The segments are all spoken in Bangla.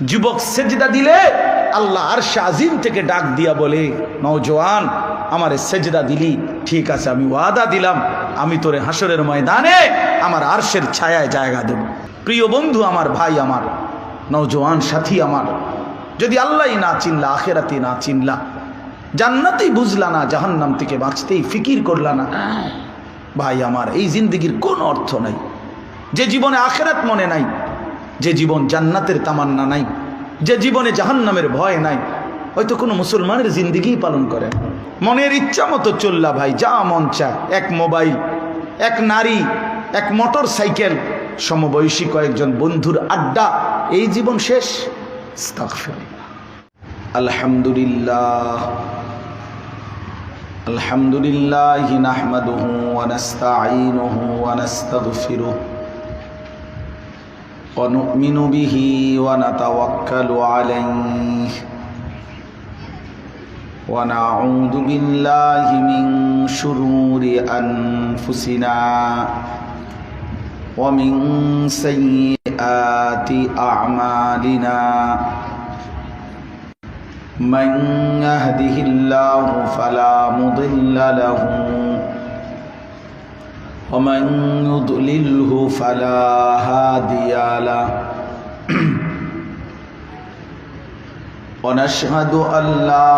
যুবক সেজদা দিলে আল্লাহ আরশে আজিম থেকে ডাক দিয়া বলে, নওজোয়ান আমারে সেজদা দিলি, ঠিক আছে, আমি ওয়াদা দিলাম আমি তোরে হাসরের ময়দানে আমার আরশের ছায়ায় জায়গা দেব। প্রিয় বন্ধু আমার, ভাই আমার, নওজোয়ান সাথী আমার, যদি আল্লাহই না চিনলা, আখেরাতে না চিনলা, জান্নাতেই বুঝলা না, জাহান্নাম থেকে বাঁচতেই ফিকির করলা না, ভাই আমার, এই জিন্দেগির কোনো অর্থ নাই। যে জীবনে আখেরাত মনে নাই, যে জীবন জান্নাতের তামান্না নাই, যে জীবনে জাহান্নামের ভয় নাই, হয়তো কোনো মুসলমানের জিন্দেগি পালন করে। মনের ইচ্ছা মতো চললা ভাই, যা মন চায়, এক মোবাইল, এক নারী, এক মোটর সাইকেল, সমবয়সী কয়েকজন বন্ধুর আড্ডা, এই জীবন শেষ। আস্তাগফিরুল্লাহ। আলহামদুলিল্লাহ আলহামদুলিল্লাহ নাহমাদুহু ওয়া নাস্তাঈনুহু ওয়া নাস্তাগফিরুহু ওয়া নু'মিনু বিহি ওয়া নাতাওয়াক্কালু আলাইহি ওয়া নাউযু বিল্লাহি মিন শুরুরি আনফুসিনা ওয়া মিন সাইয়্যাতি আ'মালিনা من يهده الله فلا مضل له ومن يضلله فلا هادي له ونشهد أن لا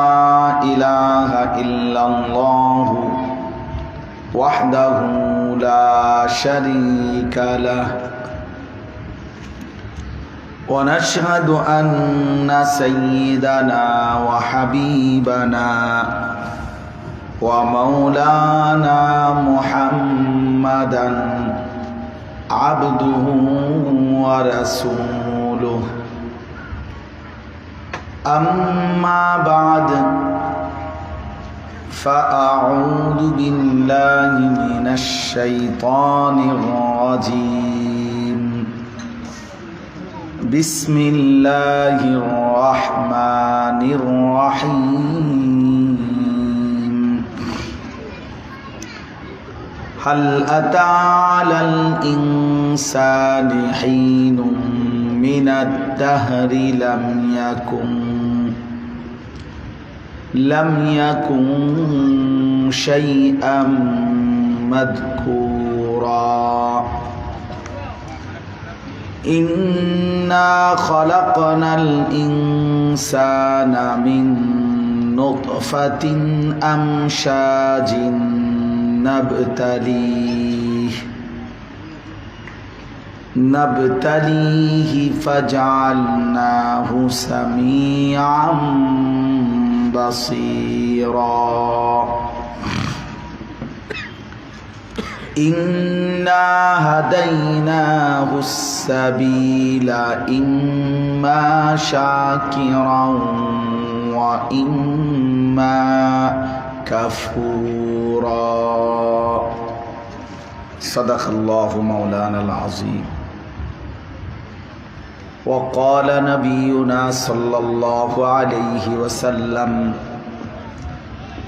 إله إلا الله وحده لا شريك له ونشهد أن سيدنا وحبيبنا ومولانا محمدا عبده ورسوله أما بعد فأعوذ بالله من الشيطان الرجيم بسم الله الرحمن الرحيم هل أتى على الإنسان حين من الدهر لم يكن شيئا مذكورا إنا خلقنا الإنسان من نطفة أمشاج نبتليه فجعلناه سميعا بصيرا إنا هديناه السبيل إما شاكرا وإما كفورا صدق الله مولانا العظيم وقال نبينا صلى الله عليه وسلم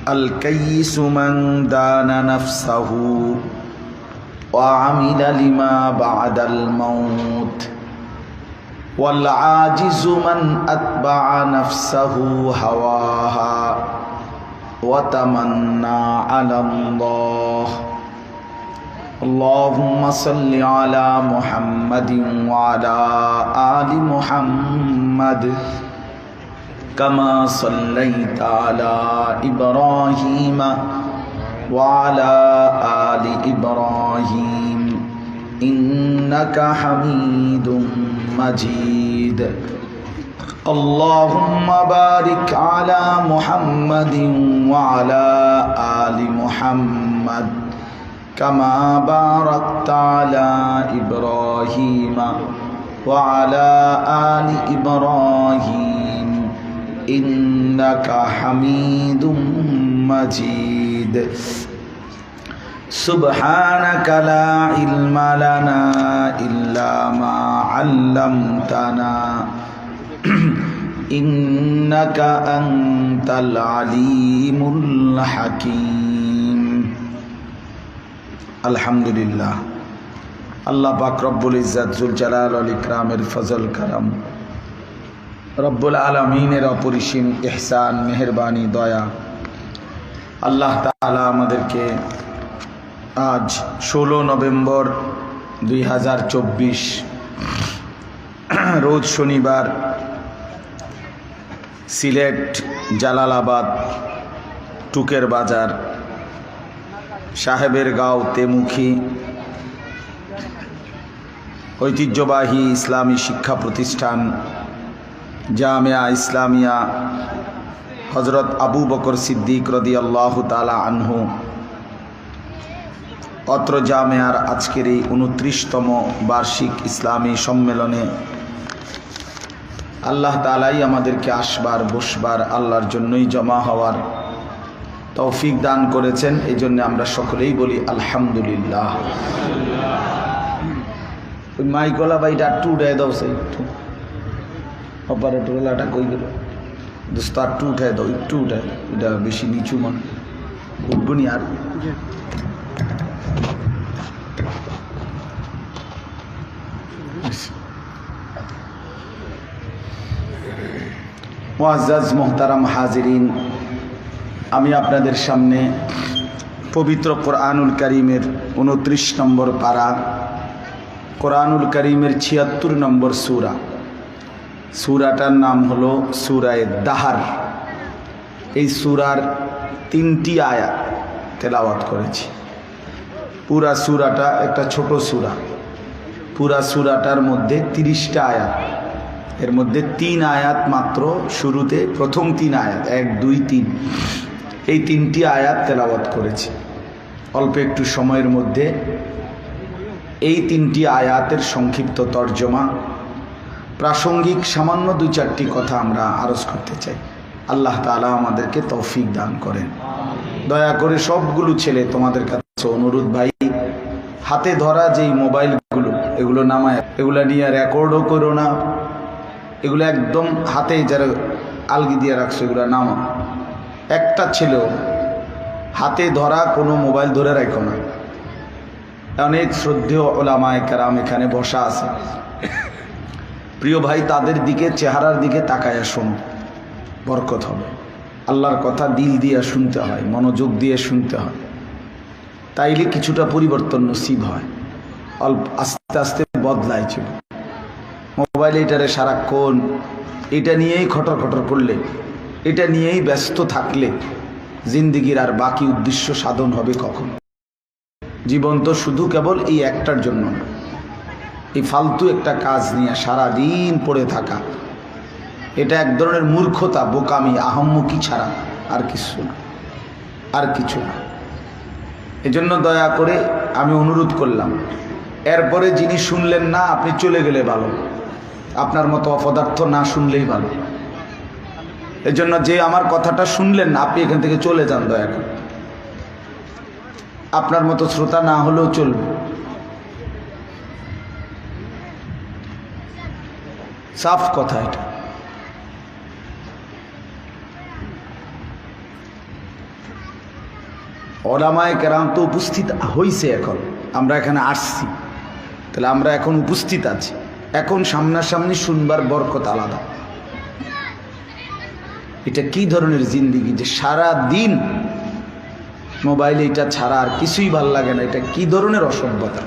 الكيس من دان نفسه وعمل لما بعد الموت والعاجز من أتبع نفسه هواها وتمنى على الله اللهم صل على محمد وعلى آل محمد كما صليت على إبراهيم وعلى آل إبراهيم إنك حميد مجيد اللهم بارك على محمد وعلى آل محمد كما باركت على إبراهيم وعلى آل إبراهيم إنك حميد مجيد سبحانك لا علم لنا إلا ما علمتنا إنك أنت العليم الحكيم الحمد لله আল্লাহ পাক রব্বুল ইজ্জত জুল জালাল ওয়াল ইকরামের ফজল কারাম রব্বুল আলামিনের অপরিসীম ইহসান, মেহেরবানি, দয়া। আল্লাহ তাআলা আমাদেরকে আজ 16 নভেম্বর 2024 রোজ শনিবার সিলেট জালালাবাদ টুকের বাজার সাহেবের গাঁও তেমুখী ঐতিহ্যবাহী ইসলামী শিক্ষা প্রতিষ্ঠান জামিয়া ইসলামিয়া হজরত আবু বকর সিদ্দিক রাদিয়াল্লাহু তাআলা আনহু অত্র জামিয়ার আজকের এই 29তম বার্ষিক ইসলামী সম্মেলনে আল্লাহ তাআলাই আমাদেরকে আসবার বসবার আল্লাহর জন্যই জমা হওয়ার তৌফিক দান করেছেন। এই জন্য আমরা সকলেই বলি আলহামদুলিল্লাহ। ওই মাইকলা ভাইটা একটু উঠে দাও, সেই অপারেটরওয়ালাটা কই গেল দোস্ত, একটু উঠে দাও, একটু উঠে, এটা বেশি নিচু মনে উঠবনি। আর মুআজ্জাজ মোহতারাম হাজিরিন, আমি আপনাদের সামনে পবিত্র কোরআনুল কারীমের 29 নম্বর পারা, কোরআনুল কারীমের 76 নম্বর সূরা, সূরাটার নাম হলো সূরায়ে দাহার। এই সূরার 3টি আয়াত তেলাওয়াত করেছি। পুরা সূরাটা একটা ছোট সূরা, পুরা সূরাটার মধ্যে 30টা আয়াত, এর মধ্যে 3 আয়াত মাত্র শুরুতে, প্রথম 3 আয়াত 1, 2, 3, এই 3টি আয়াত তেলাওয়াত করেছি অল্প একটু সময়ের মধ্যে। এই 3টি আয়াতের সংক্ষিপ্ত তর্জমা, প্রাসঙ্গিক সামান্য 2-4টি কথা আমরা আরজ করতে চাই। আল্লাহ তাআলা আমাদেরকে তৌফিক দান করেন। দয়া করে সবগুলো ছেলে তোমাদের কাছে অনুরোধ, ভাই হাতে ধরা যেই মোবাইলগুলো এগুলো নামায়, এগুলো নিয়ে রেকর্ডও করো না, এগুলো একদম হাতে যারা আলগি দিয়ে রাখছো এগুলো নামা। একটা ছেলেও হাতে ধরা কোনো মোবাইল ধরে রাখো না। অনেক শ্রদ্ধেয় ওলামায়ে কেরাম এখানে বসা আছে, প্রিয় ভাই, তাদের দিকে, চেহারার দিকে তাকায়া শোনো, বরকত হবে। আল্লাহর কথা দিল দিয়ে শুনতে হয়, মনোযোগ দিয়ে শুনতে হয়, তাইলে কিছুটা পরিবর্তন নসিব হয়। অল্প আস্তে আস্তে বদলায় ছিল। মোবাইল এটারে সারাক্ষণ এটা নিয়েই খটর খটর করলে, এটা নিয়েই ব্যস্ত থাকলে জিন্দিগির আর বাকি উদ্দেশ্য সাধন হবে কখন? জীবন তো শুধু কেবল এই একটার জন্য না, এই ফালতু একটা কাজ নিয়ে সারাদিন পড়ে থাকা, এটা এক ধরনের মূর্খতা, বোকামি, আহম্মকি ছাড়া আর কিছু না, আর কিছু না। এজন্য দয়া করে আমি অনুরোধ করলাম, এরপরে যিনি শুনলেন না আপনি চলে গেলে ভালো, আপনার মতো অপদার্থ না শুনলেই ভালো। এজন্য যে আমার কথাটা শুনলেন না আপনি এখান থেকে চলে যান, দয়া করে। আপনার মতো শ্রোতা না হলেও চলবে, সাফ কথা এটা। ওলামায়ে কেরাম তো উপস্থিত হইছে, এখন আমরা এখানে আসছি, তাহলে আমরা এখন উপস্থিত আছি, এখন সামনাসামনি শুনবার বরকত আলাদা। এটা কি ধরনের জিন্দিগি যে সারা দিন মোবাইলে এটা ছাড়া আর কিছুই ভাল লাগে না? এটা কি ধরনের অসভ্যতা?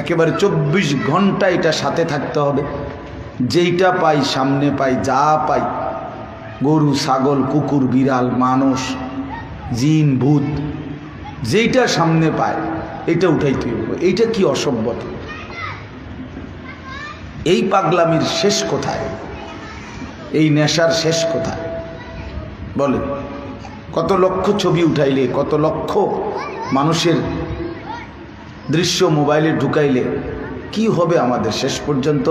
একেবারে 24 ঘন্টা এটা সাথে থাকতে হবে। যেইটা পাই সামনে পাই, যা পাই, গরু, ছাগল, কুকুর, বিড়াল, মানুষ, জিন, ভূত, যেইটা সামনে পায় এটা উঠাইতে হবে। এইটা কি অসভ্যতা? এই পাগলামির শেষ কোথায়? এই নেশার শেষ কোথায় বলে? কত লক্ষ ছবি উঠাইলে, কত লক্ষ মানুষের দৃশ্য মোবাইলে ঢুকাইলে কি হবে আমাদের? শেষ পর্যন্ত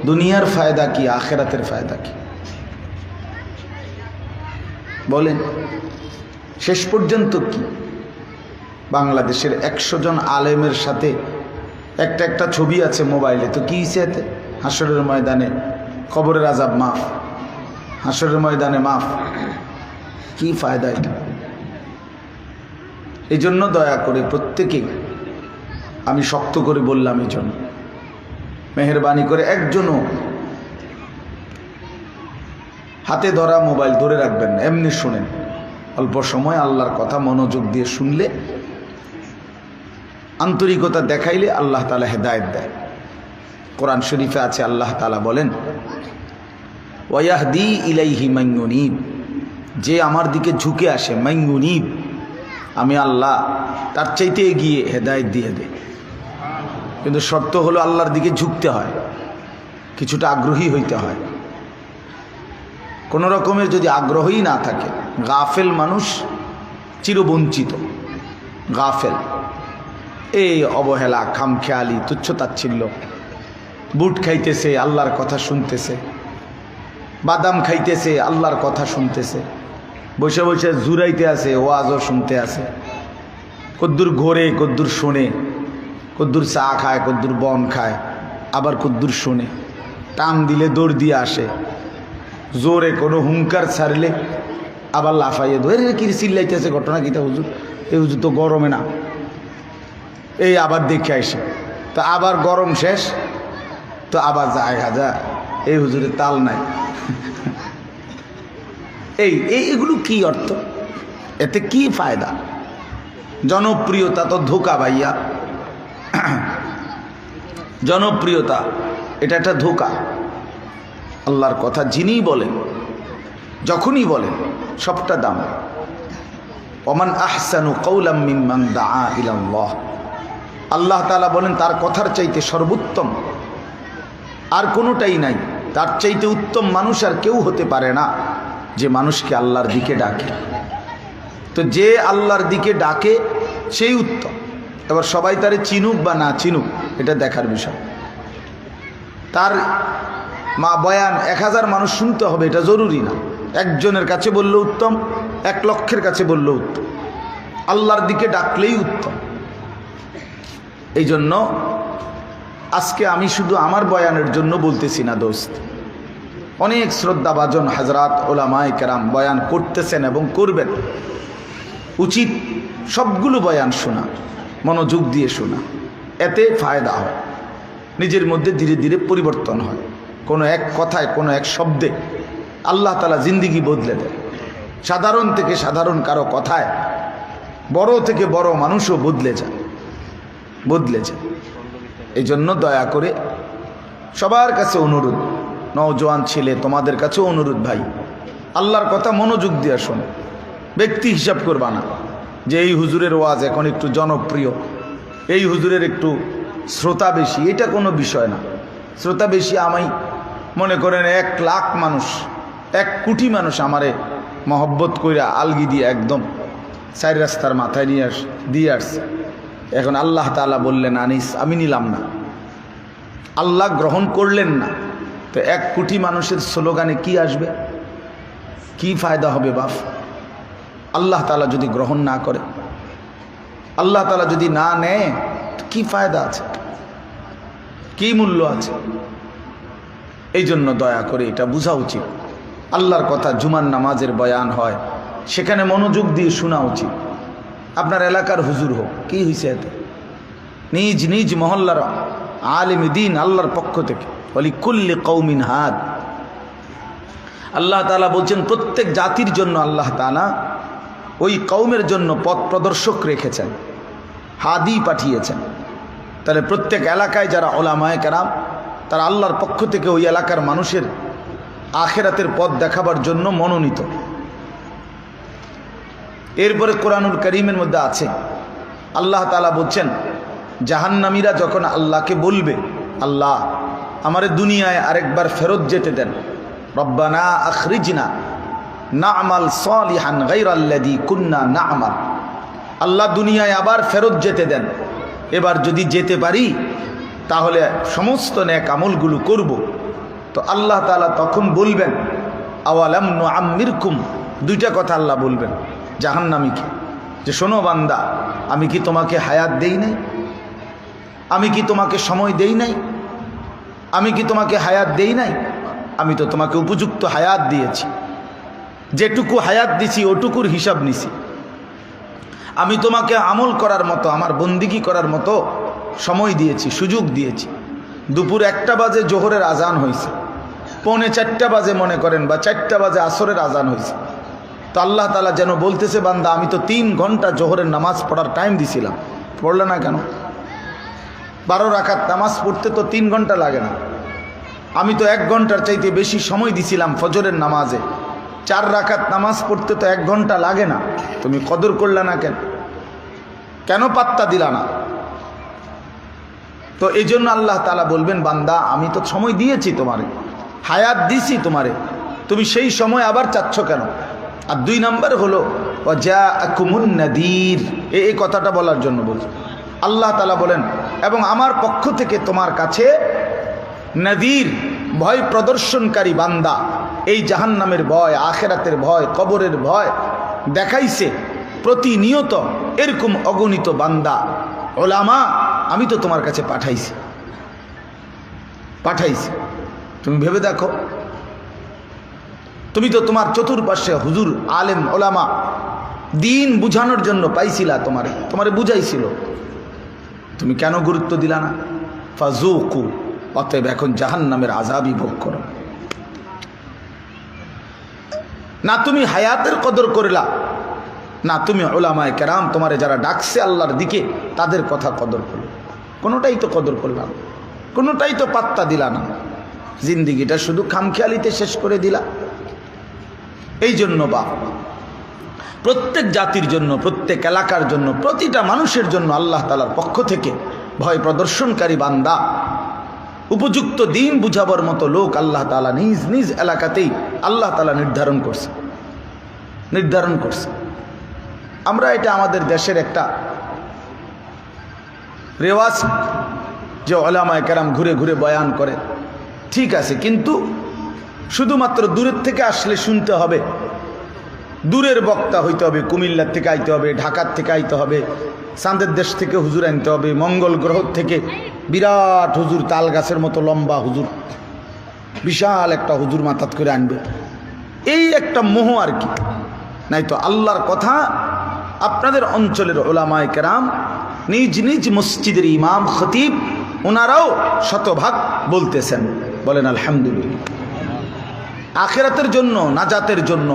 দুনিয়ার ফায়দা কি, আখেরাতের ফায়দা কি বলেন? শেষ পর্যন্ত কি? বাংলাদেশের 100 জন আলেমের সাথে একটা ছবি আছে মোবাইলে, তো কি হয়েছে এতে? হাসরের ময়দানে কবরের আযাব মাফ, হাসরের ময়দানে মাফ, কি ফায়দা এটা? এই জন্য দয়া করে প্রত্যেকেই, আমি শক্ত করে বললাম, এই জন্য মেহেরবানি করে একজনও হাতে ধরা মোবাইল ধরে রাখবেন না, এমনি শুনেন। অল্প সময় আল্লাহর কথা মনোযোগ দিয়ে শুনলে, আন্তরিকতা দেখাইলে আল্লাহ তাআলা হেদায়েত দেয়। কোরআন শরীফে আছে, আল্লাহ তাআলা বলেন, ওয়াহদি ইলাইহি মান ইউনিব, যে আমার দিকে ঝুঁকে আসে, মান ইউনিব, আমি আল্লাহ তার চাইতে এগিয়ে হেদায়েত দিয়ে দেয়। কিন্তু শর্ত হলো আল্লাহর দিকে ঝুঁকতে হয়, কিছুটা আগ্রহী হইতে হয়। কোনো রকমের যদি আগ্রহই না থাকে, গাফেল মানুষ চিরবঞ্চিত। গাফেল, এই অবহেলা, খামখেয়ালি, তুচ্ছতাচ্ছিল্য, বুট খাইতেছে আল্লাহর কথা শুনতেছে, বাদাম খাইতেছে আল্লাহর কথা শুনতেছে, বসে বসে জুরাইতে আছে, ওয়াজও শুনতে আছে, কদ্দুর ঘোরে, কদ্দুর শোনে, কদ্দুর চা খায়, কদ্দুর বন খায়, আবার কদ্দুর শোনে, টান দিলে দৌড় দিয়ে আসে, জোরে কোনো হুঙ্কার ছাড়লে আবার লাফাইয়ে ধরে কি চিল্লাইতেছে, ঘটনা কিটা হুজুর? এই হুজুর তো গরমে না, এই আবার দেখে আসে, তো আবার গরম শেষ, তো আবার যায় হাজা, এই হুজুরের তাল নাই। এইগুলো কি অর্থ? এতে কি ফায়দা? জনপ্রিয়তা তো ধোঁকা ভাইয়া, জনপ্রিয়তা এটা একটা ধোঁকা। আল্লাহর কথা যিনি বলেন, যখনই বলেন, সবটা দাম। ওমান আহসানু কওলাম মিম্মান দাআ ইলাল্লাহ, আল্লাহ তাআলা বলেন তার কথার চাইতে সর্বোত্তম আর কোনোটাই নাই। তার চাইতে উত্তম মানুষ আর কেউ হতে পারে না, যে মানুষকে আল্লাহর দিকে ডাকে। তো যে আল্লাহর দিকে ডাকে সেই উত্তম। এবার সবাই তারে চিনুক বা না চিনুক এটা দেখার বিষয়। তার মা বয়ান 1000 মানুষ শুনতে হবে এটা জরুরি না। একজনের কাছে বললে উত্তম, 1 লক্ষের কাছে বললে উত্তম, আল্লাহর দিকে ডাকলেই উত্তম। এই জন্য আজকে আমি শুধু আমার বয়ানের জন্য বলতেছি না দোস্ত, অনেক শ্রদ্ধাভাজন হাজরাত ওলামায়ে কেরাম বয়ান করতেছেন এবং করবেন। উচিত সবগুলো বয়ান শোনা, মনোযোগ দিয়ে শোনা, এতে ফায়দা হয়, নিজের মধ্যে ধীরে ধীরে পরিবর্তন হয়। কোনো এক কথায়, কোনো এক শব্দে আল্লাহ তাআলা জিন্দিগি বদলে দেয়। সাধারণ থেকে সাধারণ কারো কথায় বড় থেকে বড় মানুষও বদলে যায়। এই জন্য দয়া করে সবার কাছে অনুরোধ, নওজোয়ান ছেলে তোমাদের কাছেও অনুরোধ ভাই, আল্লাহর কথা মনোযোগ দিয়ে শোনো। ব্যক্তি হিসাব করবা না যে এই হুজুরের ওয়াজ এখন একটু জনপ্রিয়, এই হুজুরের একটু শ্রোতা বেশি, এটা কোনো বিষয় না। শ্রোতা বেশি আমি মনে করেন 1 লাখ মানুষ, 1 কোটি মানুষ আমারে মহব্বত কইরা আলগি দিয়ে একদম 4 রাস্তার মাথায় দিয়ে আসছে। এখন আল্লাহ তাআলা বললেন আনিস, আমি নিলাম না, আল্লাহ গ্রহণ করলেন না, তো 1 কোটি মানুষের স্লোগানে কি আসবে? কি ফায়দা হবে বাপ? আল্লাহ তাআলা যদি গ্রহণ না করে, আল্লাহ তাআলা যদি না নেয়, কি ফায়দা আছে? কি মূল্য আছে? এই জন্য দয়া করে এটা বোঝা উচিত। আল্লাহর কথা জুমার নামাজের বয়ান হয়, সেখানে মনোযোগ দিয়ে শোনা উচিত। আপনার এলাকার হুজুর হোক, কি হয়েছে এতে? নিজ নিজ মহল্লার আলেম দ্বীন আল্লাহর পক্ষ থেকে, ওয়ালি কুল্লি কওমিন হাদ, আল্লাহ তাআলা বলছেন প্রত্যেক জাতির জন্য আল্লাহ তাআলা ওই কওমের জন্য পথ প্রদর্শক রেখেছেন, হাদি পাঠিয়েছেন। তাহলে প্রত্যেক এলাকায় যারা ওলামায়ে কেরাম, তারা আল্লাহর পক্ষ থেকে ওই এলাকার মানুষের আখিরাতের পথ দেখাবার জন্য মনোনীত। এরপরে কোরআনুল কারীমের মধ্যে আছে আল্লাহ তাআলা বলছেন, জাহান্নামীরা যখন আল্লাহকে বলবে, আল্লাহ আমারে দুনিয়ায় আরেকবার ফেরত যেতে দেন, রব্বানা আখরিজনা না'মাল সালিহান গায়রাল্লাযী কুন্না না'মাল, আল্লাহ দুনিয়ায় আবার ফেরত যেতে দেন, এবার যদি যেতে পারি তাহলে সমস্ত নেক আমলগুলো করব। তো আল্লাহ তাআলা তখন বলবেন, আওয়ালাম নুআম্মিরকুম, 2টা কথা আল্লাহ বলবেন জাহান্নামীকে, যে শোনো বান্দা, আমি কি তোমাকে হায়াত দেই নাই? আমি কি তোমাকে সময় দেই নাই? আমি কি তোমাকে হায়াত দেই নাই? আমি তো তোমাকে উপযুক্ত হায়াত দিয়েছি, যেটুকু হায়াত দিছি ওটুকুর হিসাব নিছি। আমি তোমাকে আমল করার মতো, আমার বন্দিগি করার মতো সময় দিয়েছি, সুযোগ দিয়েছি। দুপুর 1টা বাজে জোহরের আজান হয়েছে, 3:45 বাজে মনে করেন, বা 4টা বাজে আসরের আজান হয়েছে, তো আল্লাহ তাআলা যেন বলতেছে, বান্দা আমি তো 3 ঘন্টা জোহরের নামাজ পড়ার টাইম দিছিলাম, পড়লে না কেন? 12 রাকাত নামাজ পড়তে তো 3 ঘন্টা লাগে না, আমি তো 1 ঘন্টার চাইতে বেশি সময় দিছিলাম ফজরের নামাজে, 4 রাকাত নামাজ পড়তে তো 1 ঘন্টা লাগে না, তুমি কদর করলে না কেন? কেন পাত্তা দিলা না? তো এই জন্য আল্লাহ তাআলা বলবেন, বান্দা আমি তো সময় দিয়েছি তোমারে, হায়াত দিছি তোমারে, তুমি সেই সময় আবার চাচ্ছ কেন? আর 2 নম্বর হলো ওয়াজাআকুমুন নাদির, এই কথাটা বলার জন্য বলছি। আল্লাহ তাআলা বলেন, এবং আমার পক্ষ থেকে তোমার কাছে নাদির, ভয় প্রদর্শনকারী বান্দা, এই জাহান্নামের ভয়, আখিরাতের ভয়, কবরের ভয় দেখাইছে প্রতিনিয়ত এরকম অগণিত বান্দা ওলামা আমি তো তোমার কাছে পাঠাইছি। তুমি ভেবে দেখো, তুমি তো তোমার চতুর্পাশে হুজুর আলেম ওলামা দিন বুঝানোর জন্য পাইছিলা, তোমারে বুঝাইছিল, তুমি কেন গুরুত্ব দিলা না? ফাজুকু, অতএব এখন জাহান্নামের আযাবই ভোগ করো। না তুমি হায়াতের কদর করলা, না তুমি উলামায়ে কেরাম তোমারে যারা ডাকছে আল্লাহর দিকে তাদের কথা কদর করল, কোনোটাই তো কদর করলাম, কোনোটাই তো পাত্তা দিলা না, জিন্দিগিটা শুধু খামখেয়ালিতে শেষ করে দিলা। এই জন্য প্রত্যেক জাতির জন্য, প্রত্যেক এলাকার জন্য, প্রতিটা মানুষের জন্য আল্লাহ তাআলার পক্ষ থেকে ভয় প্রদর্শনকারী বান্দা, উপযুক্ত দিন বুঝাবার মতো লোক আল্লাহ তাআলা নিজ নিজ এলাকাতেই আল্লাহ তাআলা নির্ধারণ করছে। আমরা এটা আমাদের দেশের একটা রেওয়াজ যে উলামায়ে কেরাম ঘুরে ঘুরে বয়ান করে, ঠিক আছে, কিন্তু শুধুমাত্র দূরের থেকে আসলে শুনতে হবে, দূরের বক্তা হইতে হবে, কুমিল্লার থেকে আইতে হবে, ঢাকার থেকে আইতে হবে, চাঁদের দেশ থেকে হুজুর আনতে হবে, মঙ্গল গ্রহ থেকে বিরাট হুজুর, তাল গাছের মতো লম্বা হুজুর, বিশাল একটা হুজুর মাথাত করে আনবে, এই একটা মোহ আর কি। নাই তো আল্লাহর কথা আপনাদের অঞ্চলের উলামায়ে কেরাম, নিজ নিজ মসজিদের ইমাম খতিব, ওনারাও শতভাগ বলতেছেন, বলেন আলহামদুলিল্লাহ। আখিরাতের জন্য, নাজাতের জন্য,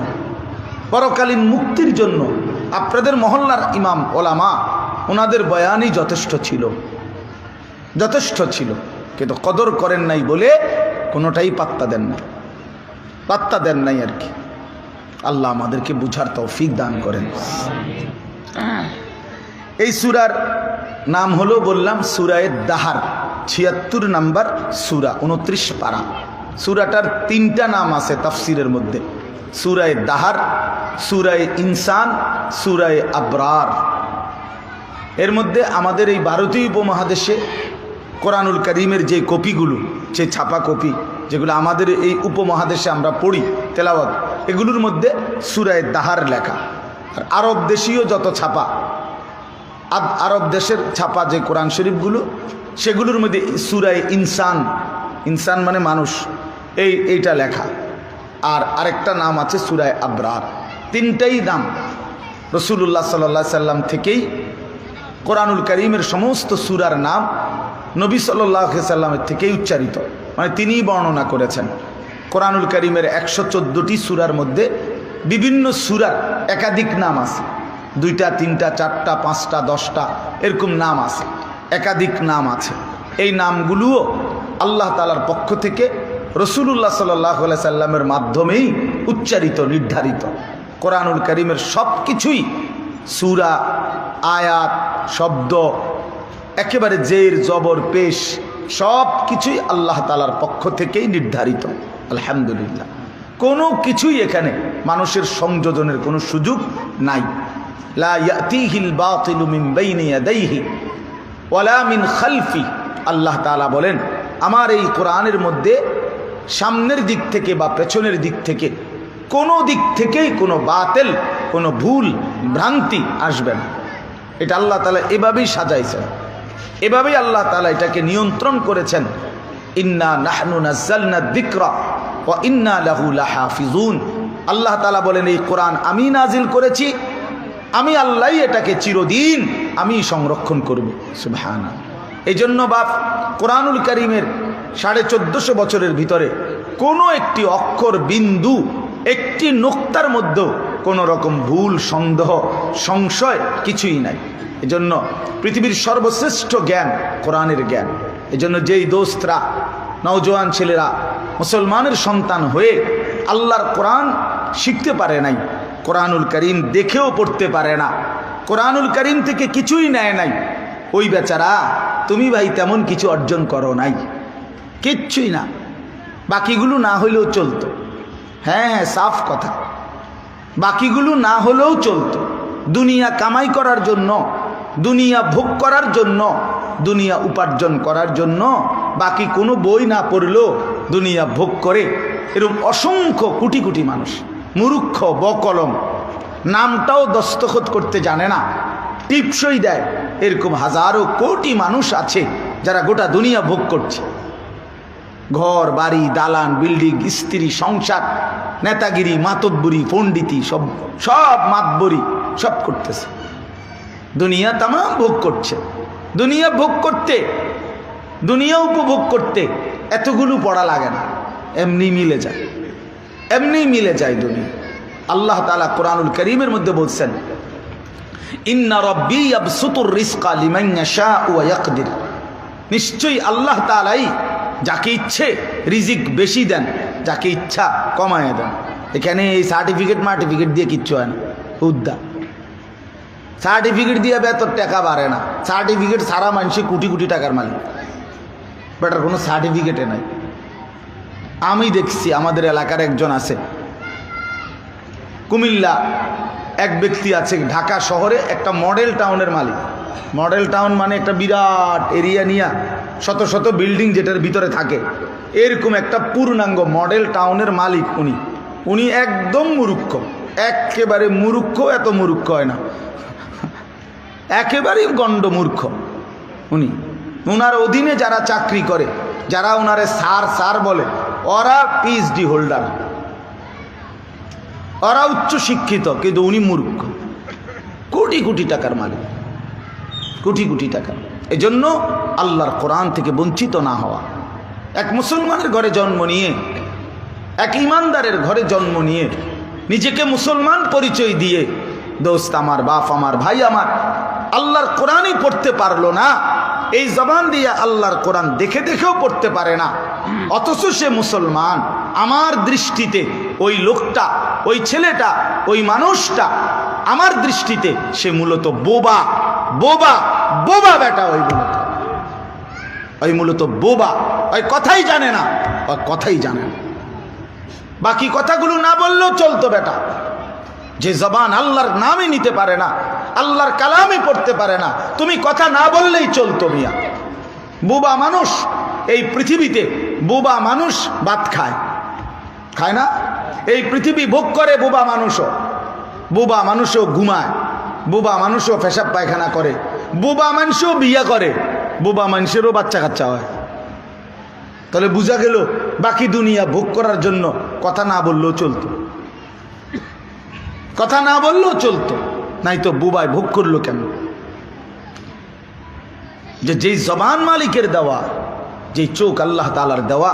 পরকালীন মুক্তির জন্য আপনাদের মহল্লার ইমাম ওলামা ওনাদের বয়ানই যথেষ্ট ছিল, কিন্তু কদর করেন নাই বলে কোনোটাই পাত্তা দেন নাই আর কি। আল্লাহ আমাদেরকে বুঝার তৌফিক দান করেন। এই সূরার নাম হলো, বললাম, সূরায়ে দাহার, ৭৬ নম্বর সূরা, ২৯ পারা। সূরাটার 3টা নাম আছে তাফসিরের মধ্যে, সূরায়ে দাহার, সূরায়ে ইনসান, সূরায়ে আবরার। এর মধ্যে আমাদের এই ভারতীয় উপমহাদেশে কোরআনুল কারীমের যে কপিগুলো, যে ছাপা কপি যেগুলো আমাদের এই উপমহাদেশে আমরা পড়ি তেলাওয়াত, এগুলোর মধ্যে সূরায়ে দাহার লেখা। আর আরব দেশীয় যত ছাপা, আরব দেশের ছাপা যে কোরআন শরীফগুলো, সেগুলোর মধ্যে সূরায়ে ইনসান মানে মানুষ, এইটা লেখা। আর আরেকটা নাম আছে সূরায়ে আবরার। 3টাই নাম রাসূলুল্লাহ সাল্লাল্লাহু আলাইহি সাল্লাম থেকেই কোরআনুল কারীমের সমস্ত সূরার নাম নবী সাল্লাল্লাহু আলাইহি সাল্লামের থেকেই উচ্চারিত, মানে তিনিই বর্ণনা করেছেন। কোরআনুল কারীমের 114টি সূরার মধ্যে বিভিন্ন সূরার একাধিক নাম আছে, 2টা 3টা 4টা 5টা 10টা এরকম নাম আছে, একাধিক নাম আছে। এই নামগুলোও আল্লাহ তাআলার পক্ষ থেকে রাসূলুল্লাহ সাল্লাল্লাহু আলাইহি সাল্লামের মাধ্যমেই উচ্চারিত, নির্ধারিত। কোরআনুল কারীমের সব কিছুই, সূরা, আয়াত, শব্দ, একেবারে জের জবর পেশ, সব কিছুই আল্লাহ তাআলার পক্ষ থেকেই নির্ধারিত। আলহামদুলিল্লাহ, কোনো কিছুই এখানে মানুষের সংযোজনের কোনো সুযোগ নাই। লা ইয়াতিহিল বাতিলু মিন বাইনি ইয়াদাইহি ওয়ালা মিন খালফি। আল্লাহ তাআলা বলেন, আমার এই কোরআনের মধ্যে সামনের দিক থেকে বা পেছনের দিক থেকে কোনো দিক থেকেই কোনো বাতিল, কোনো ভুল ভ্রান্তি আসবে না। এটা আল্লাহ তাআলা এভাবেই সাজাইছেন, এভাবেই আল্লাহ তাআলা এটাকে নিয়ন্ত্রণ করেছেন। ইন্না নাহনু নাযালনা যিকরা ওয়া ইন্না লাহু লাহাফিজুন। আল্লাহ তাআলা বলেন, এই কোরআন আমি নাজিল করেছি, আমি আল্লাহই এটাকে চিরদিন আমি সংরক্ষণ করব। সুবহানাল্লাহ। এই জন্য বাপ কোরআনুল কারীমের 1450 বছরের ভিতরে কোনো একটি অক্ষর বিন্দু একটি নোক্তার মধ্যে কোনো রকম ভুল সন্দেহ সংশয় কিছুই নাই। এজন্য পৃথিবীর সর্বশ্রেষ্ঠ জ্ঞান কোরআনের জ্ঞান। এজন্য যেই দোস্তরা নওজোয়ান ছেলেরা মুসলমানের সন্তান হয়ে আল্লাহর কোরআন শিখতে পারে নাই, কোরআনুল করিম দেখেও পড়তে পারে না, কোরআনুল করিম থেকে কিছুই নেয় নাই, ওই বেচারা তুমি ভাই তেমন কিছু অর্জন করো নাই, কিচ্ছুই না। বাকিগুলো না হলেও চলতো। হ্যাঁ, সাফ কথা, বাকিগুলো না হলেও চলতো। দুনিয়া কামাই করার জন্য, দুনিয়া ভোগ করার জন্য, দুনিয়া উপার্জন করার জন্য বাকি কোনো বই না পড়লেও দুনিয়া ভোগ করে এরকম অসংখ্য কোটি কোটি মানুষ। মূর্খ বকলম, নামটাও দস্তখত করতে জানে না, টিপসই দেয়, এরকম হাজারো কোটি মানুষ আছে যারা গোটা দুনিয়া ভোগ করছে। ঘর বাড়ি দালান বিল্ডিং স্ত্রী সংসার নেতাগিরি মাতব্বরি পণ্ডিতি সব সব মাতবরি সব করতেছে, দুনিয়া তামাম ভোগ করছে। দুনিয়া ভোগ করতে, দুনিয়া উপভোগ করতে এতগুলো পড়া লাগে না, এমনি মিলে যায়, এমনি মিলে যায় দুনিয়া। আল্লাহ তাআলা কোরআনুল কারীমের মধ্যে বলছেন, ইন্না রাব্বী ইয়াবসুতুর রিজকা লিমান ইয়াশাউ ওয়া ইয়াকদির, নিশ্চয়ই আল্লাহ তাআলাই যাকে ইচ্ছে রিজিক বেশি দেন, যাকে ইচ্ছা কমায় দেন। এখানে এই সার্টিফিকেট দিয়ে কিচ্ছু হয় না। উদ্দা সার্টিফিকেট দিয়ে বেতন টাকা বাড়ে না, সার্টিফিকেট সারা মানুষে কোটি কোটি টাকার মালিক, বেটার কোনো সার্টিফিকেটে নাই। আমি দেখছি আমাদের এলাকার একজন আছে, কুমিল্লা এক ব্যক্তি আছে, ঢাকা শহরে একটা মডেল টাউনের মালিক। মডেল টাউন মানে একটা বিরাট এরিয়া নিয়ে শত শত বিল্ডিং যেটার ভিতরে থাকে, এরকম একটা পূর্ণাঙ্গ মডেল টাউনের মালিক উনি। উনি একদম মূর্খ, একেবারে মূর্খ, এত মূর্খ হয় না, একেবারেই গণ্ড মূর্খ উনি। ওনার অধীনে যারা চাকরি করে, যারা ওনারে স্যার স্যার বলে, ওরা পিএইচডি হোল্ডার, ওরা উচ্চ শিক্ষিত, কিন্তু উনি মূর্খ, কোটি কোটি টাকার মালিক, কোটি কোটি টাকা। এজন্য আল্লাহর কোরআন থেকে বঞ্চিত না হওয়া, এক মুসলমানের ঘরে জন্ম নিয়ে, এক ইমানদারের ঘরে জন্ম নিয়ে নিজেকে মুসলমান পরিচয় দিয়ে, দোস্ত আমার, বাপ আমার, ভাই আমার, আল্লাহর কোরআনই পড়তে পারলো না, এই জবান দিয়ে আল্লাহর কোরআন দেখে দেখেও পড়তে পারে না, অথচ সে মুসলমান। আমার দৃষ্টিতে ওই লোকটা, ওই ছেলেটা, ওই মানুষটা আমার দৃষ্টিতে সে মূলত বোবা, বোবা, বোবা বেটা। ওই মূলত বোবা, ওই কথাই জানে না, ওই কথাই জানে না। বাকি কথাগুলো না বললেও চলতো বেটা। যে জবান আল্লাহর নামই নিতে পারে না, আল্লাহর কালামই পড়তে পারে না, তুমি কথা না বললেই চলতো মিয়া। বোবা মানুষ এই পৃথিবীতে, বোবা মানুষ ভাত খায়, খায় না? এই পৃথিবী ভোগ করে বোবা মানুষও, বোবা মানুষও ঘুমায়, বোবা মানুষও পেশাব পায়খানা করে, বোবা মানুষও বিয়া করে, বোবা মানুষেরও বাচ্চা কাচ্চা হয়। তাহলে বোঝা গেল বাকি দুনিয়া ভোগ করার জন্য কথা না বললেও চলতো, কথা না বললেও চলতো, নাই তো বোবায় ভোগ করলো কেন? যেই জবান মালিকের দেওয়া, যেই চোখ আল্লাহ তাআলার দেওয়া,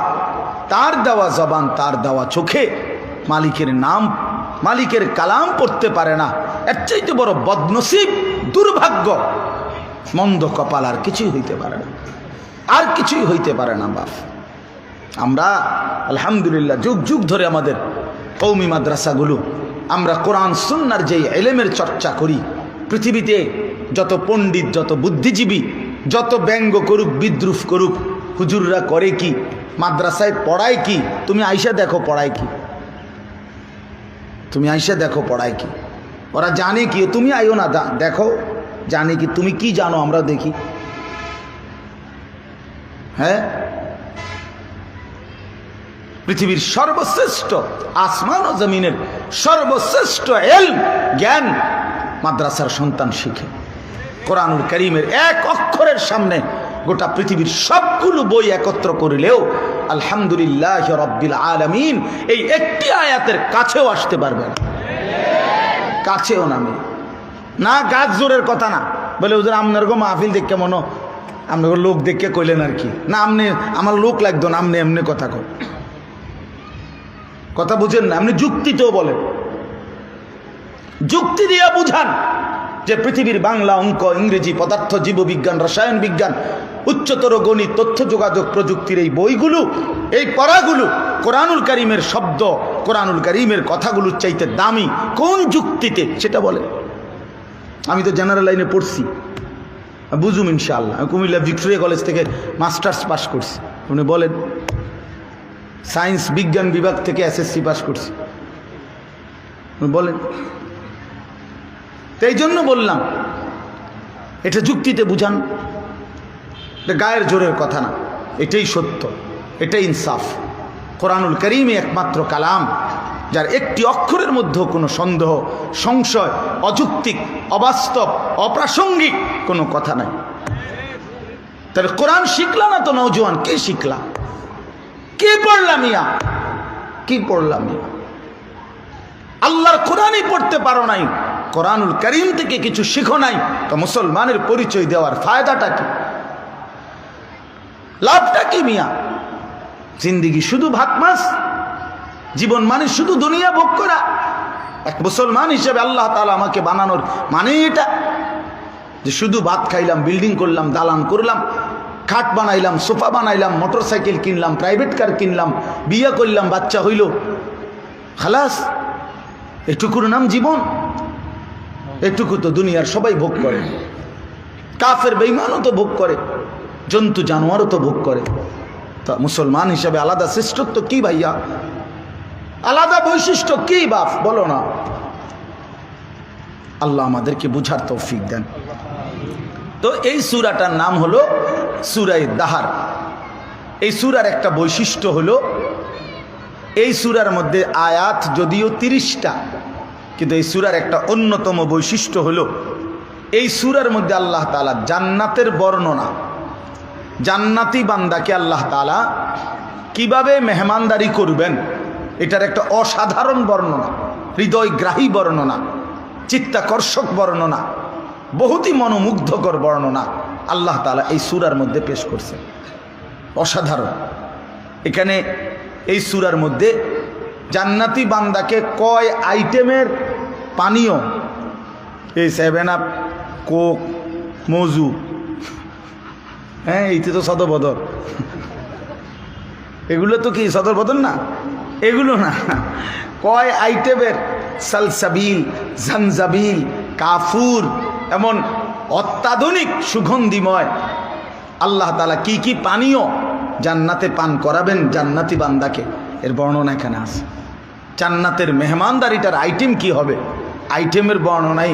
তার দেওয়া জবান, তার দেওয়া চোখে মালিকের নাম, মালিকের কালাম পড়তে পারে না, এর চাইতে বড় বদনসিব, দুর্ভাগ্য, মন্দ কপাল আর কিছুই হইতে পারে না, আর কিছুই হইতে পারে না। বাপ, আমরা আলহামদুলিল্লাহ যুগ যুগ ধরে আমাদের কওমি মাদ্রাসাগুলো আমরা কোরআন সুন্নাহর যেই ইলমের চর্চা করি, পৃথিবীতে যত পণ্ডিত, যত বুদ্ধিজীবী, যত ব্যঙ্গ করুক, বিদ্রুপ করুক, হুজুররা করে কি, মাদ্রাসায় পড়ায় কি, তুমি আইসা দেখো পড়ায় কি, তুমি আইসা দেখো পড়ায় কি, ওরা জানে কি, তুমি আইও না দেখো জানে কি, তুমি কি জানো আমরা দেখি। হ্যাঁ, পৃথিবীর সর্বশ্রেষ্ঠ, আসমান ও জমিনের সর্বশ্রেষ্ঠ ইলম, জ্ঞান মাদ্রাসার সন্তান শিখে। কোরআনুল কারীমের এক অক্ষরের সামনে গোটা পৃথিবীর সবগুলো বই একত্র করিলেও আলহামদুলিল্লাহ রাব্বিল আলামিন এই একটি আয়াতের কাছেও আসতে পারবে না, কাছেও নামে না। গাছ জোরের কথা না, বলে হুজুর আপনার গো মাহফিল দেখে মনো, আপনার লোক দেখে কইলেন আর কি, না আমনে আমার লোক লাগতো না, আমনে এমনি কথা কই। কথা বুঝেন না, আপনি যুক্তিতেও বলেন, যুক্তি দিয়া বুঝান যে পৃথিবীর বাংলা, অঙ্ক, ইংরেজি, পদার্থ, জীববিজ্ঞান, রসায়ন বিজ্ঞান, উচ্চতর গণিত, তথ্য যোগাযোগ প্রযুক্তির এই বইগুলো, এই পড়াগুলো কোরআনুল কারীমের শব্দ, কোরআনুল কারীমের কথাগুলোর চাইতে দামি কোন যুক্তিতে সেটা বলে। আমি তো জেনারেল লাইনে পড়ছি, বুঝুম ইনশাআল্লাহ। আমি কুমিল্লা ভিক্টোরিয়া কলেজ থেকে মাস্টার্স পাস করছি। উনি বলেন সায়েন্স বিজ্ঞান বিভাগ থেকে এসএসসি পাস করছি, উনি বলেন। তো এই জন্য বললাম এটা যুক্তিতে বুঝান, এটা গায়ের জোরের কথা না, এটাই সত্য, এটাই ইনসাফ। কোরআনুল কারীমই একমাত্র কালাম যার একটি অক্ষরের মধ্যেও কোনো সন্দেহ, সংশয়, অযৌক্তিক, অবাস্তব, অপ্রাসঙ্গিক কোনো কথা নাই। তাহলে কোরআন শিখলা না তো নওজোয়ান, কে শিখলা? কি পড়লাম ইয়া? কি পড়লাম ইয়া? আল্লাহর কোরআনই পড়তে পারো নাই, কোরআনুল কারীম থেকে কিছু শিখো নাই, তো মুসলমানের পরিচয় দেওয়ার ফায়দাটা কি? লাভটা কি মিয়া? জিন্দিগি শুধু ভাত মাছ, জীবন মানে শুধু দুনিয়া ভোগ করা? এক মুসলমান হিসেবে আল্লাহ তাআলা আমাকে বানানোর মানে এটা যে শুধু ভাত খাইলাম, বিল্ডিং করলাম, দালান করলাম, খাট বানাইলাম, সোফা বানাইলাম, মোটরসাইকেল কিনলাম, প্রাইভেট কার কিনলাম, বিয়ে করলাম, বাচ্চা হইল, খালাস, এটুকুর নাম জীবন? এটুকু তো দুনিয়ার সবাই ভোগ করে, কাফের বেঈমানও তো ভোগ করে, জন্তু জানোয়ারও তো ভোগ করে। তা মুসলমান হিসাবে আলাদা শ্রেষ্ঠত্ব কি ভাইয়া? আলাদা বৈশিষ্ট্য কি বাপ? বলো না। আল্লাহ আমাদেরকে বুঝার তৌফিক দেন। তো এই সূরাটার নাম হলো সূরা দাহার। এই সূরার একটা বৈশিষ্ট্য হলো এই সূরার মধ্যে আয়াত যদিও 30টা, কিন্তু এই সূরার একটা অন্যতম বৈশিষ্ট্য হলো এই সূরার মধ্যে আল্লাহ তাআলা জান্নাতের বর্ণনা, জান্নাতি বান্দাকে আল্লাহ তাআলা কিভাবে মেহমানদারি করবেন এটার একটা অসাধারণ বর্ণনা, হৃদয়গ্রাহী বর্ণনা, চিত্তাকর্ষক বর্ণনা, বহুতই মনোমুগ্ধকর বর্ণনা আল্লাহ তাআলা এই সূরার মধ্যে পেশ করছেন। অসাধারণ। এখানে এই সূরার মধ্যে জান্নাতি বান্দাকে কয় আইটেমের পানীয়, এই 7 আপ, কোক, মজু, হ্যাঁ এইতে তো সদর বদর, এগুলো তো কি সদর বদর না? এগুলো না, কয় আইটেমের সালসাবিল, জানজাবিল, কাফুর, এমন অত্যাধুনিক সুগন্ধিময় আল্লাহ তাআলা কি কি পানীয় জান্নাতে পান করাবেন জান্নাতি বান্দাকে, এর বর্ণনা এখানে আছে। জান্নাতের মেহমানদারিটার আইটেম কি হবে, আইটেমের বর্ণনাই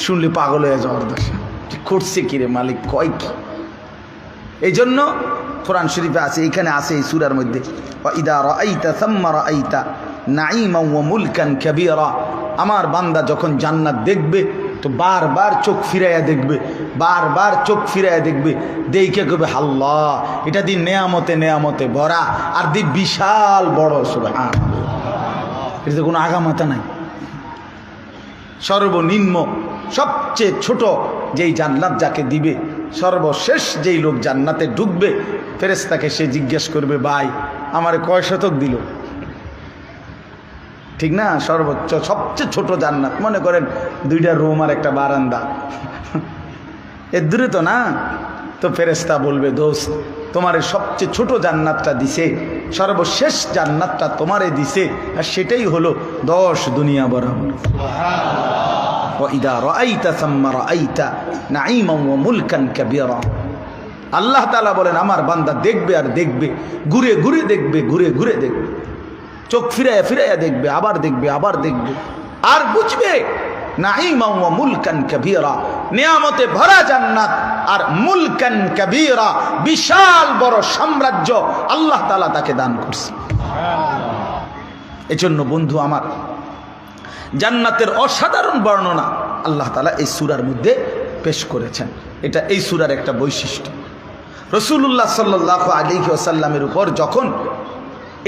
শুনলে পাগল হয়ে যাওয়ার দশা, করছে কিরে মালিক, কয় কি? এই জন্য কোরআন শরীফে আছে, এইখানে আছে এই সূরার মধ্যে, ইদা রাআইতা সাম্মা রাআইতা নাঈমান ওয়া মুলকান কাবীরা। আমার বান্দা যখন জান্নাত দেখবে তো বারবার চোখ ফিরাইয়া দেখবে, বারবার চোখ ফিরাইয়া দেখবে, দেখে কবে আল্লাহ, এটা দি নেয়ামতে নেয়ামতে ভরা, আর দি বিশাল বড়, সুবহানাল্লাহ, এটাতে কোনো আগামাতা নাই। সর্বনিম্ন সবচেয়ে ছোট যেই জান্নাত যাকে দিবে, সর্বশেষ যেই লোক জান্নাতে ঢুকবে, ফেরেশতাকে সে জিজ্ঞেস করবে, ভাই আমারে কয় শতক দিল? ঠিক না? সর্বোচ্চ সবচেয়ে ছোট জান্নাত, মনে করেন 2টা রুম আর একটা বারান্দা, এর দূরে তো না। তো ফেরেশতা বলবে, দোস্ত তোমারে সবচেয়ে ছোট জান্নাতটা দিছে, সর্বশেষ জান্নাতটা তোমারে দিছে, আর সেটাই হলো 10 দুনিয়া বরাবর। ওয়াইদা রাআইতা সাম্মা রাআইতা নাঈমান ওয়া মুলকান কাবীরা। আল্লাহ তাআলা বলেন আমার বান্দা দেখবে আর দেখবে, ঘুরে ঘুরে দেখবে, ঘুরে ঘুরে দেখবে, চোখ ফিরাইয়া ফিরাইয়া দেখবে, আবার দেখবে, আবার দেখবে, আর বুঝবে নাঈমান ওয়া মুলকান কাবীরা, নিয়ামতে ভরা জান্নাত আর মুলকান কাবীরা, বিশাল বড় সাম্রাজ্য আল্লাহ তাআলা তাকে দান করছে। এজন্য বন্ধু আমার, জান্নাতের অসাধারণ বর্ণনা আল্লাহ তাআলা এই সূরার মধ্যে পেশ করেছেন। এটা এই সূরার একটা বৈশিষ্ট্য। রাসূলুল্লাহ সাল্লাল্লাহু আলাইহি ওয়াসাল্লামের উপর যখন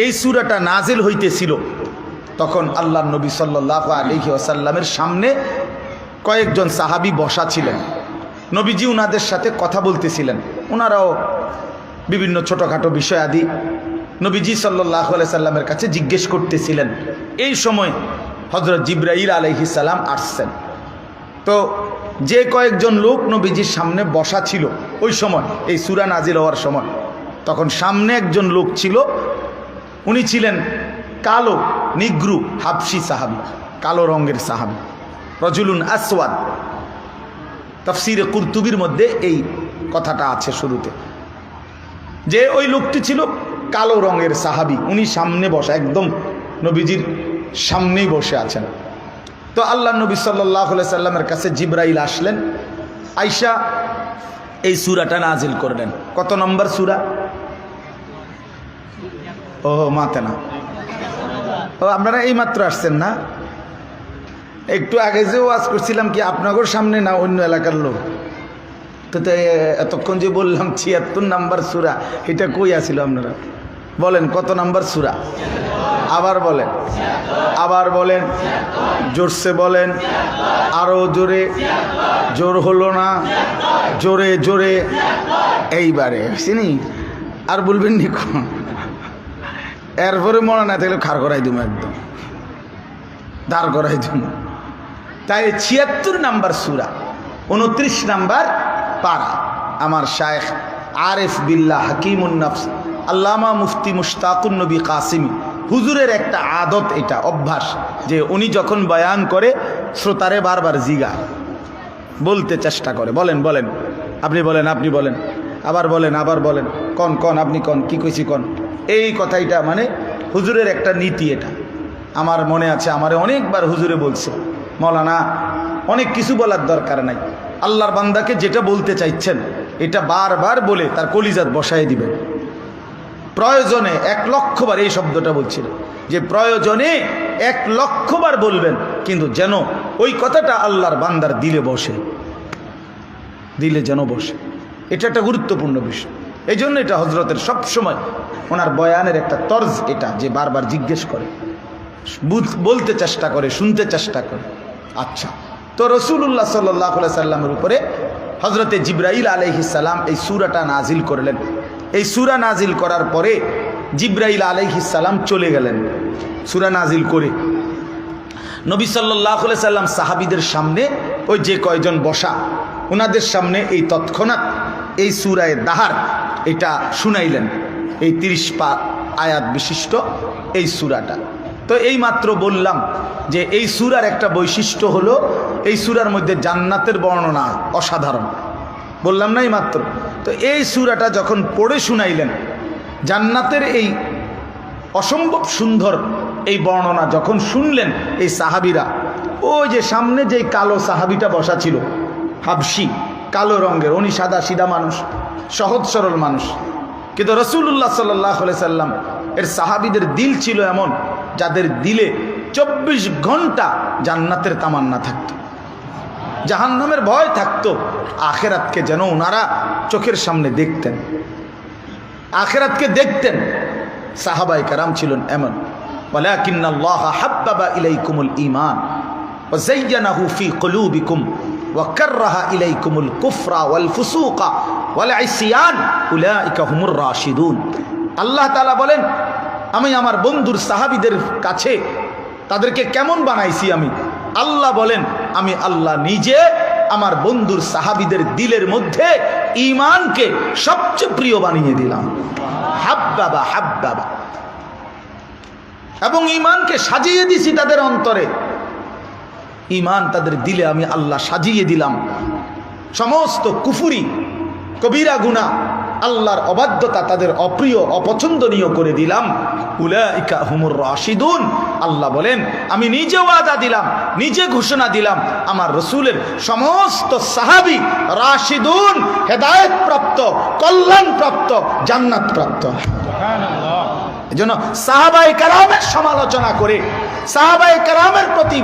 এই সূরাটা নাজিল হইতেছিল, তখন আল্লাহর নবী সাল্লাল্লাহু আলাইহি ওয়াসাল্লামের সামনে কয়েকজন সাহাবী বসা ছিলেন। নবীজি উনাদের সাথে কথা বলতেছিলেন, ওনারাও বিভিন্ন ছোটোখাটো বিষয় আদি নবীজি সাল্লাল্লাহু আলাইহি সাল্লামের কাছে জিজ্ঞেস করতেছিলেন। এই সময় হযরত জিবরাইল আলাইহিস সালাম আসছেন। তো যে কয়েকজন লোক নবীজির সামনে বসা ছিল ওই সময়, এই সূরা নাজিল হওয়ার সময়, তখন সামনে একজন লোক ছিল, উনি ছিলেন কালো নিগ্রু হাবশি সাহাবী, কালো রঙের সাহাবী, রজুলুন আসওয়াদ। তাফসীরে কুরতুবির মধ্যে এই কথাটা আছে শুরুতে, যে ওই লোকটি ছিল কালো রঙের সাহাবী, উনি সামনে বসা, একদম নবীজির সামনেই বসে আছেন। তো আল্লাহ নবী সাল্লাল্লাহু আলাইহি সাল্লামের কাছে জিবরাইল আসলেন, আয়েশা এই সূরাটা নাজিল করলেন। কত নম্বর সূরা? ও মাতে না, ও আপনারা এই মাত্র আসছেন না? একটু আগে যে ওয়াজ করছিলাম কি আপনাদের সামনে না অন্য এলাকার লোক? তো এতক্ষণ যে বললাম ৭৬ নাম্বার সূরা, এটা কই আছিল আপনারা? বলেন কত নাম্বার সূরা? আবার বলেন, আবার বলেন, জোরসে বলেন, আরো জোরে। জোর হলো না, জোরে জোরে। এইবারে চিনি আর বলবেন নি, এরপরে মনে না থাকলে খাড় করাই দিব, একদম দাঁড় করাই দিব। তাই ৭৬ নাম্বার সূরা, ২৯ নাম্বার পারা। আমার শায়েখ আরিফ বিল্লাহ হাকিমুন নফস আল্লামা মুফতি মুশতাকুন নবী কাসিমি হুজুরের একটা আদত, এটা অভ্যাস, যে উনি যখন বয়ান করে শ্রোতারে বারবার জিগা বলতে চেষ্টা করে। বলেন বলেন, আপনি বলেন, আপনি বলেন, আবার বলেন, আবার বলেন, কন কন, আপনি কন, কি কইছি কন। এই কথাইটা মানে হুজুরের একটা নীতি এটা। আমার মনে আছে, আমারে অনেকবার হুজুরে বলছে, মৌলানা অনেক কিছু বলার দরকার নাই, আল্লাহর বান্দাকে যেটা বলতে চাইছেন এটা বারবার বলে তার কলিজাত বসায় দিবেন। প্রয়োজনে ১,০০,০০০ বার, এই শব্দটা বলছিল, যে প্রয়োজনে ১,০০,০০০ বার বলবেন, কিন্তু যেন ওই কথাটা আল্লাহর বান্দার দিলে বসে, দিলে যেন বসে। এটা একটা গুরুত্বপূর্ণ বিষয়। এই জন্য এটা হজরতের সবসময় ওনার বয়ানের একটা তর্জ, এটা যে বারবার জিজ্ঞেস করে, বলতে চেষ্টা করে, শুনতে চেষ্টা করে। আচ্ছা, তো রাসূলুল্লাহ সাল্লাল্লাহু আলাইহি সাল্লামের উপরে হজরতে জিবরাইল আলাইহিস সালাম এই সূরাটা নাজিল করলেন। এই সূরা নাজিল করার পরে জিবরাইল আলাইহিস সালাম চলে গেলেন। সূরা নাজিল করে নবী সাল্লাল্লাহু আলাইহি সাল্লাম সাহাবীদের সামনে, ওই যে কয়জন বসা ওনাদের সামনে এই তৎক্ষণাৎ এই সূরায়ে দাহার এটা শুনাইলেন, এই ৩০ আয়াত বিশিষ্ট এই সূরাটা। তো এই মাত্র বললাম যে এই সূরার একটা বৈশিষ্ট্য হলো, এই সূরার মধ্যে জান্নাতের বর্ণনা অসাধারণ, বললাম না এই মাত্র। তো এই সূরাটা যখন পড়ে শুনাইলেন, জান্নাতের এই অসম্ভব সুন্দর এই বর্ণনা যখন শুনলেন এই সাহাবীরা, ওই যে সামনে যেই কালো সাহাবীটা বসা ছিল, হাবশি, কালো রঙের, উনি সাদা সিধা মানুষ, সহজ সরল মানুষ, কিন্তু রাসূলুল্লাহ সাল্লাল্লাহু আলাইহি সাল্লাম এর সাহাবীদের দিল ছিল এমন, যাদের দিলে ২৪ ঘন্টা জান্নাতের তামান্না থাকতো, জাহান্নামের ভয় থাকতো, আখেরাতকে যেন ওনারা চোখের সামনে দেখতেন, আখেরাতকে দেখতেন। সাহাবায়ে কেরাম ছিলেন এমন। ওয়ালাকিন্নাল্লাহ হাব্বাবা ইলাইকুমুল ঈমান ওয়া যায়্যানাহু ফি কুলুবিকুম ওয়া কাররাহা ইলাইকুমুল কুফরা ওয়াল ফুসুকা ওয়াল ইসয়ান উলাইকা হুমুর রাশিদুন। আল্লাহ তাআলা বলেন, আমি আমার বন্ধুর সাহাবীদের কাছে তাদেরকে কেমন বানাইছি আমি? আল্লাহ বলেন, আমি আল্লাহ নিজে আমার বন্ধুর সাহাবীদের দিলের মধ্যে ঈমানকে সবচেয়ে প্রিয় বানিয়ে দিলাম। হাব্বাবা হাব্বাবা, এবং ঈমানকে সাজিয়ে দিছি তাদের অন্তরে, ঈমান তাদের দিলে আমি আল্লাহ সাজিয়ে দিলাম। সমস্ত কুফরি, কবিরা গুনাহ, আল্লাহর অবাধ্যতা তাদের অপ্রিয়, অপছন্দনীয় করে দিলাম। উলাইকা হুমুর রাশিদুন। আল্লাহ বলেন, আমি নিজে ওয়াদা দিলাম, নিজে ঘোষণা দিলাম, আমার রাসূলের সমস্ত সাহাবী রাশিদুন, হেদায়েত প্রাপ্ত, কল্যাণ প্রাপ্ত, জান্নাত প্রাপ্ত। সুবহানাল্লাহ। এজন্য সাহাবায়ে কেরামের সমালোচনা করে, সাহাবায়ে কেরামের প্রতি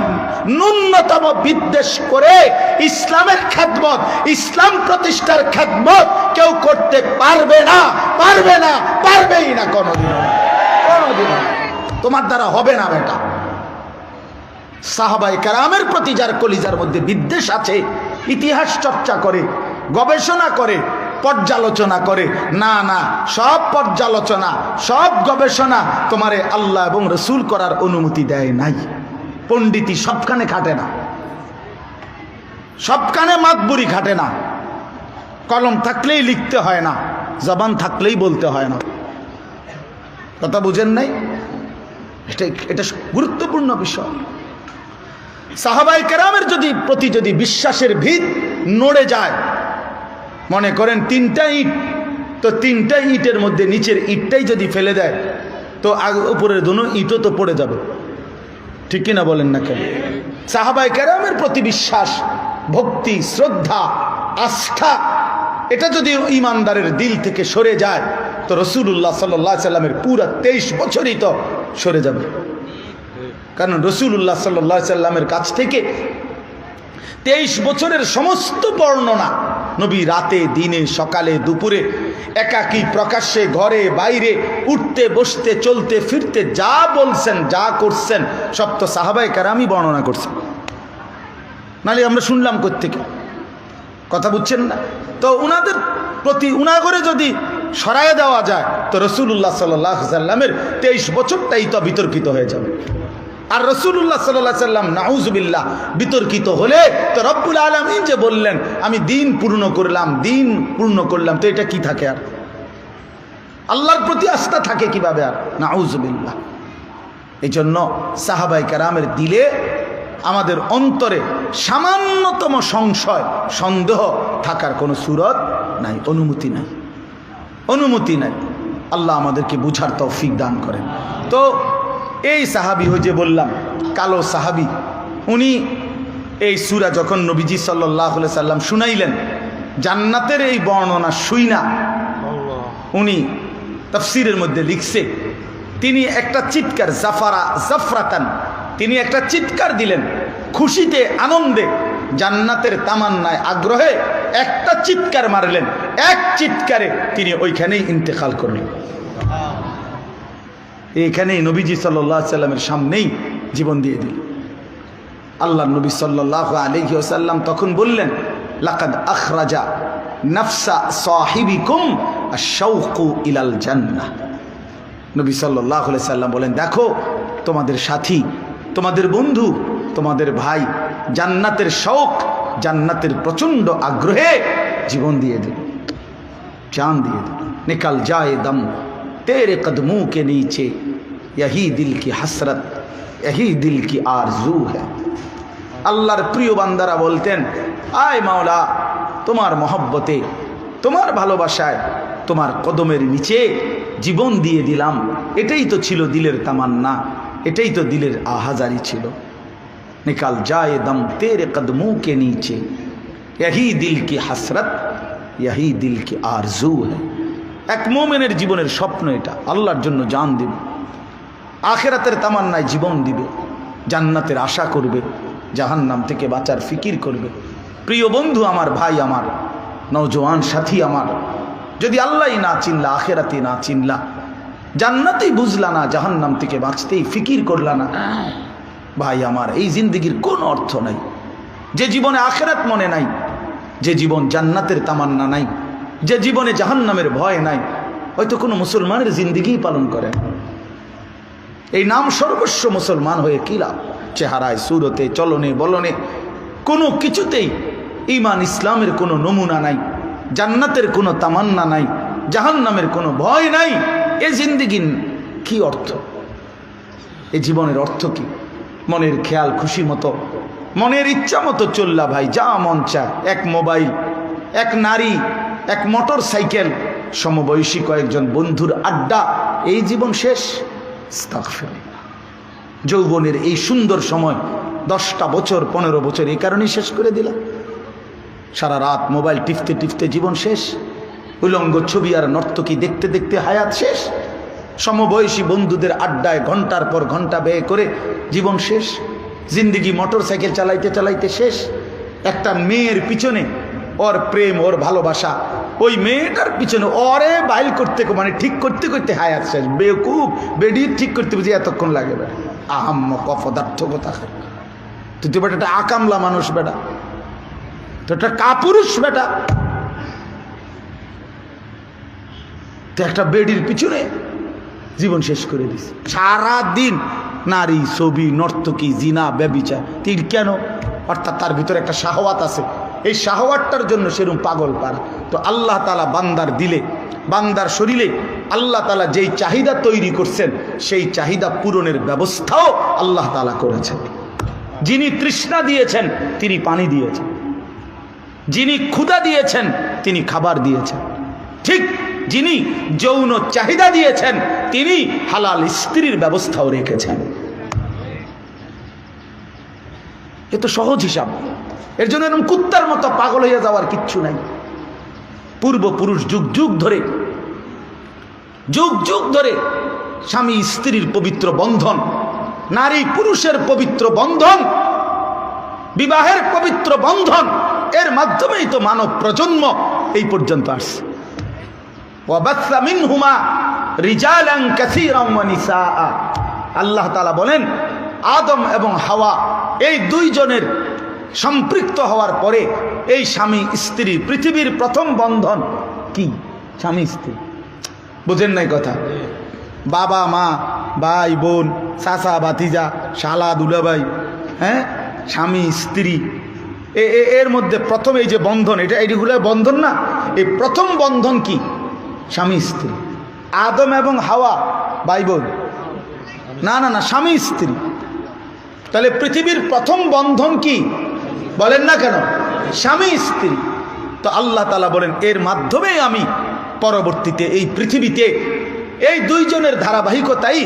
ন্যূনতম বিদ্বেষ করে ইসলামের খেদমত, ইসলাম প্রতিষ্ঠার খেদমত কেউ করতে পারবে না, পারবে না, পারবেই না, কোনোদিনও না, কোনোদিনও না। তোমার দ্বারা হবে না বেটা। সাহাবায়ে কেরামের প্রতি যার কলিজার মধ্যে বিদ্বেষ আছে, ইতিহাস চর্চা করে, গবেষণা করে, পর্যালোচনা করে। না না, সব পর্যালোচনা, সব গবেষণা তোমারে আল্লাহ এবং রসুল করার অনুমতি দেয় নাই। পণ্ডিতি সবখানে খাটে না, সবখানে মাতবুরি খাটে না। কলম থাকলেই লিখতে হয় না, জবান থাকলেই বলতে হয় না। কথা বুঝেন নাই? এটা গুরুত্বপূর্ণ বিষয়। সাহাবায়ে কেরামের প্রতি যদি বিশ্বাসের ভিত নড়ে যায়, মনে করেন 3টা ইট, তো 3টা ইটের মধ্যে নিচের ইটটাই যদি ফেলে দেয়, তো উপরের দুটো ইটও তো পড়ে যাবে। ঠিক কিনা বলেন না কেন? সাহাবায়ে কেরামের প্রতি বিশ্বাস, ভক্তি, শ্রদ্ধা, আস্থা, এটা যদি ইমানদারের দিল থেকে সরে যায়, তো রাসূলুল্লাহ সাল্লাল্লাহু আলাইহি সাল্লামের পুরা 23 বছরই তো সরে যাবে। কারণ রাসূলুল্লাহ সাল্লাল্লাহু আলাইহি সাল্লামের কাছ থেকে 23 বছরের সমস্ত বর্ণনা, নবী রাতে, দিনে, সকালে, দুপুরে, একাকী, প্রকাশ্যে, ঘরে, বাইরে, উঠতে বসতে, চলতে ফিরতে যা বলছেন, যা করছেন, সব তো সাহাবায়ে কেরামই বর্ণনা করছেন। নালে আমরা শুনলাম কোত্থেকে? কথা বুঝছেন না? তো উনাদের প্রতি উনাগরে যদি সরায় দেওয়া যায়, তো রাসূলুল্লাহ সাল্লাল্লাহু আলাইহি সাল্লামের 23 বছরটাই তো বিতর্কিত হয়ে যাবে। আর রাসূলুল্লাহ সাল্লাল্লাহু আলাইহি সাল্লাম নাউযুবিল্লাহ বিতর্কিত হলে তো রব্বুল আলামিন যে বললেন আমি দিন পূর্ণ করলাম, দিন পূর্ণ করলাম, তো এটা কি থাকে? আর আল্লাহর প্রতি আস্থা থাকে কিভাবে? আর নাউযুবিল্লাহ। এই জন্য সাহাবায়ে কেরামের দিলে, আমাদের অন্তরে সামান্যতম সংশয়, সন্দেহ থাকার কোনো সুরত নাই, অনুমতি নাই, অনুমতি নাই। আল্লাহ আমাদেরকে বুঝার তৌফিক দান করেন। তো এই সাহাবি, যে বললাম কালো সাহাবি, উনি এই সূরা যখন নবীজি সাল্লাল্লাহু আলাইহি সাল্লাম শুনাইলেন, জান্নাতের এই বর্ণনা শুইনা উনি তাফসীরের মধ্যে লিখছে, তিনি একটা চিৎকার, জাফরাতান, তিনি একটা চিৎকার দিলেন, খুশিতে, আনন্দে, জান্নাতের তামান্নায়, আগ্রহে একটা চিৎকার মারলেন। এক চিৎকারে তিনি ওইখানেই ইন্তেকাল করলেন। এইখানেই নবীজি সাল্লাল্লাহু আলাইহি সাল্লামের সামনেই জীবন দিয়ে দিলেন। আল্লাহ নবী সাল্লাল্লাহু আলাইহি ওয়াসাল্লাম তখন বললেন, লাকাদ আখরাজা নাফসা সাহিবিকুম আশ-শাওকু ইলাল জান্নাহ। নবী সাল্লাল্লাহু আলাইহি সাল্লাম বলেন, দেখো তোমাদের সাথী, তোমাদের বন্ধু, তোমাদের ভাই জান্নাতের শৌক, জান্নাতের প্রচন্ড আগ্রহে জীবন দিয়ে দিল, জান দিয়ে দিল। নিকাল যায় দম তেরে কদমোं के नीचे, यही दिल की हसरत, यही दिल की आरजू है। আল্লাহর প্রিয় বান্দারা বলতেন, আয় মাওলা, তোমার মহব্বতে, তোমার ভালোবাসায়, তোমার কদমের নিচে জীবন দিয়ে দিলাম। এটাই তো ছিল দিলের তামান্না, এটাই তো দিলের আহাজারি ছিল। নিকাল যায় দম তেরে কদমোं के नीचे, यही दिल की हसरत, यही दिल की आरजू है। এক মুমিনের জীবনের স্বপ্ন এটা, আল্লাহর জন্য জান দিবে, আখিরাতের তামান্নায় জীবন দিবে, জান্নাতের আশা করবে, জাহান্নাম থেকে বাঁচার ফিকির করবে। প্রিয় বন্ধু আমার, ভাই আমার, নওজোয়ান সাথী আমার, যদি আল্লাহই না চিনলা, আখিরাতই না চিনলা, জান্নাতেই বুঝলা না, জাহান্নাম থেকে বাঁচতেই ফিকির করলা না, ভাই আমার, এই জিন্দেগির কোনো অর্থ নাই। যে জীবনে আখিরাত মনে নাই, যে জীবন জান্নাতের তামান্না নাই, যে জীবনে জাহান্নামের ভয় নাই, হয়তো কোনো মুসলমানের জিন্দেগি পালন করে। এই নাম সর্বস্ব মুসলমান হয়ে কি লাভ? চেহারায়, সুরতে, চলনে, বলনে, কোনো কিছুতেই ঈমান ইসলামের কোনো নমুনা নাই, জান্নাতের কোনো তামান্না নাই, জাহান্নামের কোনো ভয় নাই। এ জিন্দেগির কি অর্থ? এ জীবনের অর্থ কি? মনের খেয়াল খুশি মতো, মনের ইচ্ছা মতো চললা ভাই, যা মন চায়, এক মোবাইল, এক নারী, এক মোটর সাইকেল, সমবয়সী কয়েকজন বন্ধুর আড্ডা, এই জীবন শেষ। আস্তাগফিরুল্লাহ। যৌবনের এই সুন্দর সময় 10টা বছর, 15 বছর এই কারণেই শেষ করে দিলাম। সারা রাত মোবাইল টিপতে টিপতে জীবন শেষ। উলঙ্গ ছবি আর নর্তকী দেখতে দেখতে হায়াত শেষ। সমবয়সী বন্ধুদের আড্ডায় ঘন্টার পর ঘন্টা ব্যয় করে জীবন শেষ। জিন্দেগি মোটর সাইকেল চালাইতে চালাইতে শেষ। একটা মেয়ের পিছনে ওর প্রেম, ওর ভালোবাসা, ওই মেয়েটার পিছনে ওরে বাইল করতে, মানে ঠিক করতে করতে হায়াত শেষ। বেকুব বেডি ঠিক করতে বুঝি এতক্ষণ লাগে বেটা। আহাম্ম কপদার্থ কথা, তুই তো বেটা একটা আকামলা মানুষ বেটা, তো একটা কাপুরুষ বেটা। তো একটা বেডির পিছনে জীবন শেষ করে দিছে। সারাদিন নারী, ছবি, নর্তকী, জিনা, ব্যভিচার। তীর কেন? অর্থাৎ তার ভিতরে একটা শাহওয়াত আছে, এই শাহওয়াতটার জন্য সেরকম পাগল পারা। তো আল্লাহ তাআলা বান্দার দিলে, বান্দার শরীরে আল্লাহ তাআলা যেই চাহিদা তৈরি করছেন, সেই চাহিদা পূরণের ব্যবস্থাও আল্লাহ তাআলা করেছেন। যিনি তৃষ্ণা দিয়েছেন তিনি পানি দিয়েছেন, যিনি ক্ষুধা দিয়েছেন তিনি খাবার দিয়েছেন, ঠিক যিনি যৌন চাহিদা দিয়েছেন তিনি হালাল স্ত্রীর ব্যবস্থাও রেখেছেন। এ তো সহজ হিসাব। এর জন্য এরকম কুত্তার মতো পাগল হয়ে যাওয়ার কিচ্ছু নাই। পূর্বপুরুষ যুগ যুগ ধরে স্বামী স্ত্রীর পবিত্র বন্ধন, নারী পুরুষের পবিত্র বন্ধন, বিবাহের পবিত্র বন্ধন, এর মাধ্যমেই তো মানব প্রজন্ম এই পর্যন্ত আসছে। ওয়াবাসা মিনহুমা রিজালান কাসীরান ওয়া নিসাআ। আল্লাহ তাআলা বলেন আদম এবং হাওয়া এই দুইজনের সম্পৃক্ত হওয়ার পরে এই স্বামী স্ত্রীর পৃথিবীর প্রথম বন্ধন কি? স্বামী স্ত্রী। বুঝেন নাই কথা? বাবা মা, ভাই বোন, চাচা ভাতিজা, শালা দুলাভাই, হ্যাঁ, স্বামী স্ত্রী, এর মধ্যে প্রথম এই যে বন্ধন, এইগুলো বন্ধন না? এই প্রথম বন্ধন কি? স্বামী স্ত্রী। আদম এবং হাওয়া ভাই বোন না, স্বামী স্ত্রী। তাহলে পৃথিবীর প্রথম বন্ধন কি? বলেন না কেন? স্বামী স্ত্রী। তো আল্লাহ তাআলা বলেন এর মাধ্যমে আমি পরবর্তীতে এই পৃথিবীতে এই দুইজনের ধারাবাহিকতাই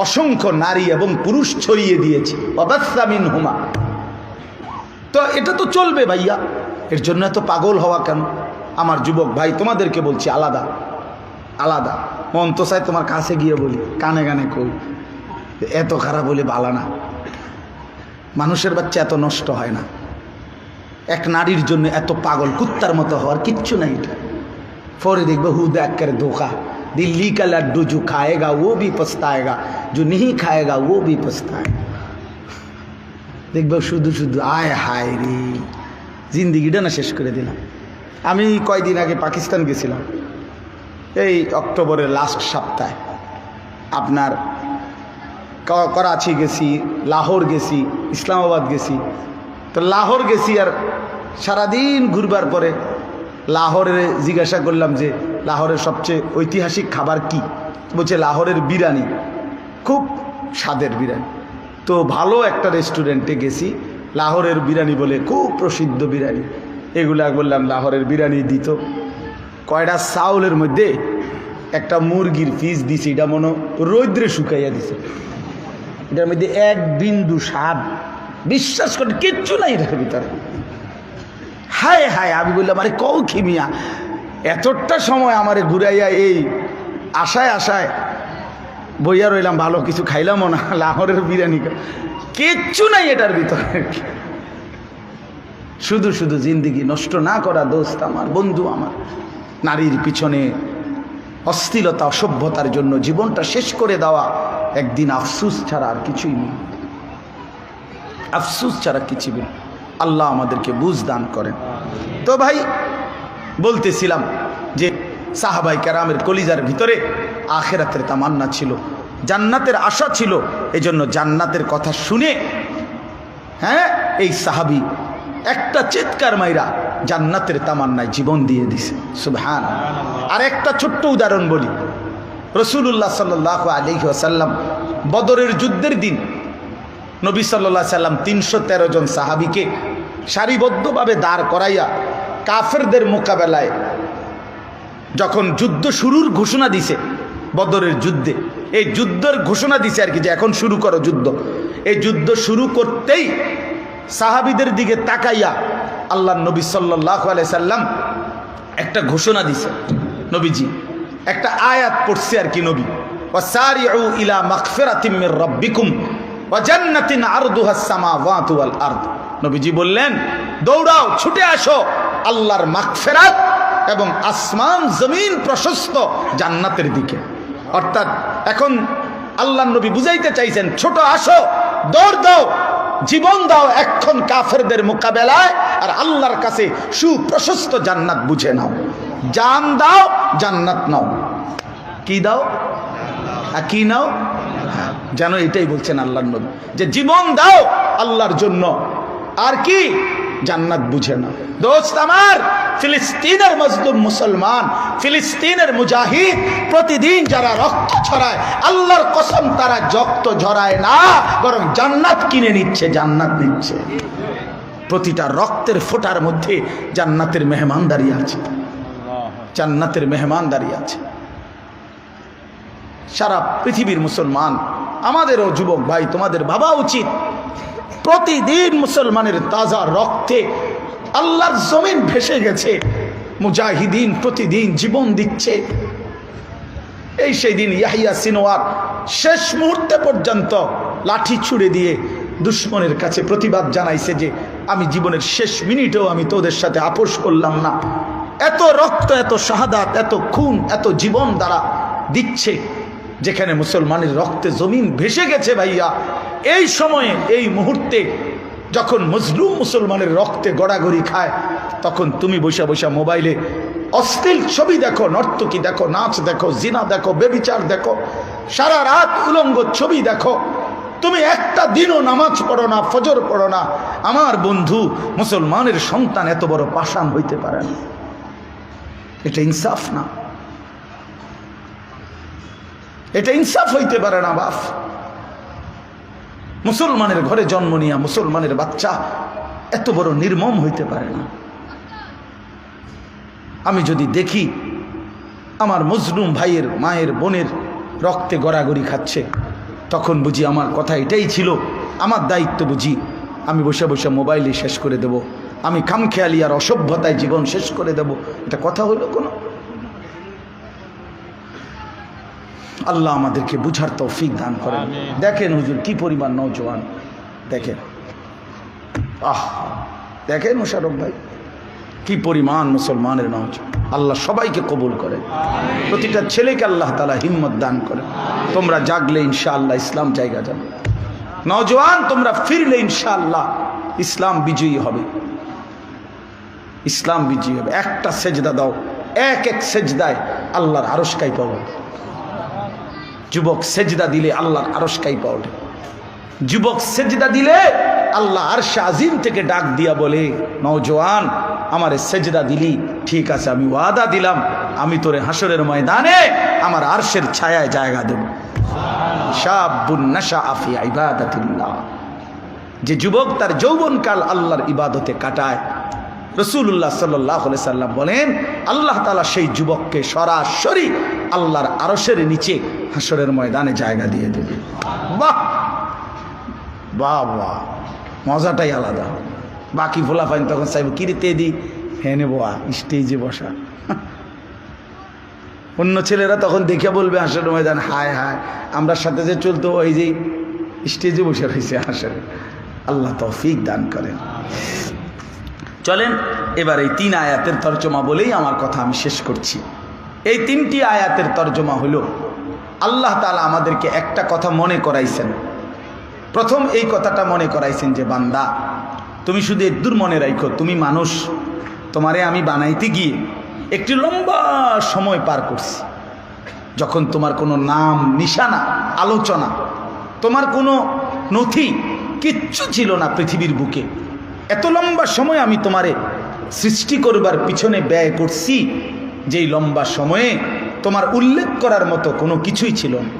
অসংখ্য নারী এবং পুরুষ ছড়িয়ে দিয়েছি। ওয়াবাসা মিনহুমা। তো এটা তো চলবে ভাইয়া, এর জন্য এত পাগল হওয়া কেন? আমার যুবক ভাই তোমাদেরকে বলছি, আলাদা আলাদা। মন তো চাই তোমার কাছে গিয়ে বলি, কানে কানে কই, এত খারাপ বলে বালা না। মানুষের বাচ্চা এত নষ্ট হয় না। এক নারীর জন্য এত পাগল কুত্তার মতো হওয়ার কিচ্ছু নাই। এটা পরে দেখবে হু দেখ করে ধোকা, দিল্লি কা লাড্ডু जो खाएगा वो भी पछताएगा, जो नहीं खाएगा वो भी पछताएगा। দেখবে শুধু শুধু আয় হায় রে, জিন্দিগিটা না শেষ করে দিলাম। আমি কয়দিন আগে পাকিস্তান গেছিলাম, এই অক্টোবরের লাস্ট সপ্তাহে। আপনার করাচি গেছি, লাহোর গেছি, ইসলামাবাদ গেছি। তো লাহোর গেছি, আর সারাদিন ঘুরবার পরে লাহোরে জিজ্ঞাসা করলাম যে লাহোরের সবচেয়ে ঐতিহাসিক খাবার কি? বলছে লাহোরের বিরিয়ানি, খুব স্বাদের বিরিয়ানি। তো ভালো একটা রেস্টুরেন্টে গেছি, লাহোরের বিরিয়ানি বলে খুব প্রসিদ্ধ বিরিয়ানি। এগুলা বললাম লাহোরের বিরিয়ানি দিত। কয়টা চাউলের মধ্যে একটা মুরগির পিস দিছে, এটা মনে রৌদ্রে শুকাইয়া দিছে। এটার মধ্যে এক বিন্দু স্বাদ, বিশ্বাস করে কিচ্ছু নাই এটার ভিতরে। হায় হায়, আমি বললাম আরে কও খিমিয়া, এতটা সময় আমারে ঘুরাইয়া এই আশায় আশায় বইয়া রইলাম, ভালো কিছু খাইলামও না, লাহোরের বিরিয়ানি কিচ্ছু নাই এটার ভিতরে। শুধু শুধু জিন্দিগি নষ্ট না করা দোস্ত আমার, বন্ধু আমার। নারীর পিছনে অশ্লীলতা, অসভ্যতার জন্য জীবনটা শেষ করে দেওয়া একদিন আফসুস ছাড়া আর কিছুই নেই। আফসুস ছাড়া কিছু নেই। আল্লাহ আমাদেরকে বুঝ দান করেন। তো ভাই বলতেছিলাম যে সাহাবায়ে কেরামের কলিজার ভিতরে আখিরাতের তামান্না ছিল, জান্নাতের আশা ছিল। এজন্য জান্নাতের কথা শুনে হ্যাঁ এই সাহাবী একটা চিৎকার মাইরা জান্নাতের তামান্নায় জীবন দিয়ে দিছে। সুবহানাল্লাহ। আর একটা ছোট্ট উদাহরণ বলি। রাসূলুল্লাহ সাল্লাল্লাহু আলাইহি ওয়াসাল্লাম বদরের যুদ্ধের দিন নবী সাল্লাল্লাহু আলাইহি সাল্লাম 313 জন সাহাবীকে সারিবদ্ধভাবে দাঁড় করাইয়া কাফেরদের মোকাবেলায় যখন যুদ্ধ শুরুর ঘোষণা দিছে, বদরের যুদ্ধে এই যুদ্ধের ঘোষণা দিছে আর কি, যে এখন শুরু করো যুদ্ধ। এই যুদ্ধ শুরু করতেই সাহাবীদের দিকে তাকাইয়া আল্লাহ নবী সাল্লাল্লাহু আলাইহি সাল্লাম একটা ঘোষণা দিছে। নবীজি একটা আয়াত পড়ছে আর কি, নবী ওয়াসারিউ ইলা মাগফিরাতিম মির রাব্বিকুম ওয়া জান্নাতিন আরদুহাস সামাওয়াতু ওয়াল আরদ। নবীজি বললেন দৌড়াও, ছুটে আসো আল্লাহর মাগফিরাত এবং আসমান জমিন প্রশস্ত জান্নাতের দিকে। অর্থাৎ এখন আল্লাহ নবী বুঝাইতে চাইছেন ছোট আসো, দৌড় দাও, জীবন দাও এখন কাফেরদের মোকাবেলায়, আর আল্লাহর কাছে সুপ্রশস্ত জান্নাত বুঝে নাও। জান দাও, জান্নাত নাও। কি দাও আর কি নাও, যেন এটাই বলছেন আল্লাহর নবী যে জীবন দাও আল্লাহর জন্য, আর কি জান্নাত বুঝে না। দোস্ত আমার, ফিলিস্তিনের মজলুম মুসলমান, ফিলিস্তিনের মুজাহিদ প্রতিদিন যারা রক্ত ছড়ায়, আল্লাহর কসম তারা রক্ত ঝরায় না, বরং জান্নাত কিনে নিচ্ছে, জান্নাত নিচ্ছে। প্রতিটা রক্তের ফোঁটার মধ্যে জান্নাতের মেহমান দাঁড়িয়ে আছে, জান্নাতের মেহমান দাঁড়িয়ে আছে। সারা পৃথিবীর মুসলমান, আমাদেরও যুবক ভাই, তোমাদের ভাবা উচিত প্রতিদিন মুসলমানের তাজা রক্তে আল্লাহর জমিন ভেসে গেছে। মুজাহিদিন প্রতিদিন জীবন দিচ্ছে। এই সেই দিন ইয়াহিয়া সিনওয়ার শেষ মুহূর্তে পর্যন্ত লাঠি ছুড়ে দিয়ে দুশ্মনের কাছে প্রতিবাদ জানাইছে যে আমি জীবনের শেষ মিনিটেও আমি তোদের সাথে আপোষ করলাম না। এত রক্ত, এত শাহাদাত, এত খুন, এত জীবন দ্বারা দিচ্ছে, যেখানে মুসলমানের রক্তে জমিন ভেসে গেছে। ভাইয়া, এই সময়ে, এই মুহূর্তে যখন মজলুম মুসলমানের রক্তে গড়াগড়ি খায়, তখন তুমি বসে বসে মোবাইলে অশ্লীল ছবি দেখো, নর্তকী দেখো, নাচ দেখো, জিনা দেখো, বেবিচার দেখো, সারা রাত উলঙ্গ ছবি দেখো। তুমি একটা দিনও নামাজ পড়ো না, ফজর পড়ো না। আমার বন্ধু, মুসলমানের সন্তান এত বড় পাষাণ হইতে পারে না। এটা ইনসাফ না, এটা ইনসাফ হইতে পারে না। বাপ, মুসলমানের ঘরে জন্ম নিয়া মুসলমানের বাচ্চা এত বড় নির্মম হইতে পারে না। আমি যদি দেখি আমার মজলুম ভাইয়ের, মায়ের, বোনের রক্তে গড়াগড়ি খাচ্ছে, তখন বুঝি আমার কথা এটাই ছিল, আমার দায়িত্ব বুঝি আমি বসে বসে মোবাইলে শেষ করে দেব, আমি খামখেয়ালি আর অসভ্যতায় জীবন শেষ করে দেব। এটা কথা হইল কোনো? আল্লাহ আমাদেরকে বুঝার তৌফিক দান করেন। দেখেন হুজুর কি পরিমাণ নওজোয়ান, দেখেন, দেখেন মুশারফ ভাই কি পরিমাণ মুসলমানের নওজোয়ান। আল্লাহ সবাইকে কবুল করেন, প্রতিটা ছেলেকে আল্লাহ তাআলা হিম্মত দান করেন। তোমরা জাগলে ইনশাআল্লাহ ইসলাম জায়গা যাবে। নওজোয়ান, তোমরা ফিরলে ইনশাআল্লাহ ইসলাম বিজয়ী হবে, ইসলাম বিজয়ী হবে। একটা সেজদা দাও, এক এক সেজদায় আল্লাহর আরশ কাঁপা ওঠে। যুবক সেজদা দিলে আল্লাহর আরশ কাঁপা ওঠে। যুবক সেজদা দিলে আল্লাহ আরশে আজিম থেকে ডাক দিয়া বলে, নওজোয়ান আমারে সেজদা দিলি, ঠিক আছে, আমি ওয়াদা দিলাম আমি তোরে হাসরের ময়দানে আমার আরশের ছায়ায় জায়গা দেব। শাবুন নাশাআ ফি ইবাদাতিল্লাহ, যে যুবক তার যৌবনকাল আল্লাহর ইবাদতে কাটায়, রাসূলুল্লাহ সাল্লাল্লাহু আলাইহি সাল্লাম বলেন আল্লাহ তাআলা সেই যুবককে সরাসরি আল্লাহর আরশের নিচে হাসরের ময়দানে জায়গা দিয়ে দেবে। বাহ বাহ বাহ, মজাটাই আলাদা। বাকি ফোলাফাইন তখন চাইব কিরিতে দি হ্যাঁ নেবো স্টেজে বসা। অন্য ছেলেরা তখন দেখে বলবে হাসরের ময়দান, হায় হায় আমরা সাথে যে চলতো ওই যে স্টেজে বসে রয়েছে হাসরে। আল্লাহ তৌফিক দান করেন। চলেন এবার এই 3 আয়াতের তর্জমা বলেই আমার কথা আমি শেষ করছি। এই 3টি আয়াতের তর্জমা হলো, আল্লাহ তাআলা আমাদেরকে একটা কথা মনে করাইছেন। প্রথম এই কথাটা মনে করাইছেন যে বান্দা, তুমি শুধু একদূর মনে রাখো, তুমি মানুষ, তোমারে আমি বানাইতে গিয়ে একটি লম্বা সময় পার করছি। যখন তোমার কোনো নাম, নিশানা, আলোচনা, তোমার কোনো নথি কিচ্ছু ছিল না পৃথিবীর বুকে, এত লম্বা সময় আমি তোমারে সৃষ্টি করবার পিছনে ব্যয় করছি, যেই লম্বা সময়ে তোমার উল্লেখ করার মতো কোনো কিছুই ছিল না।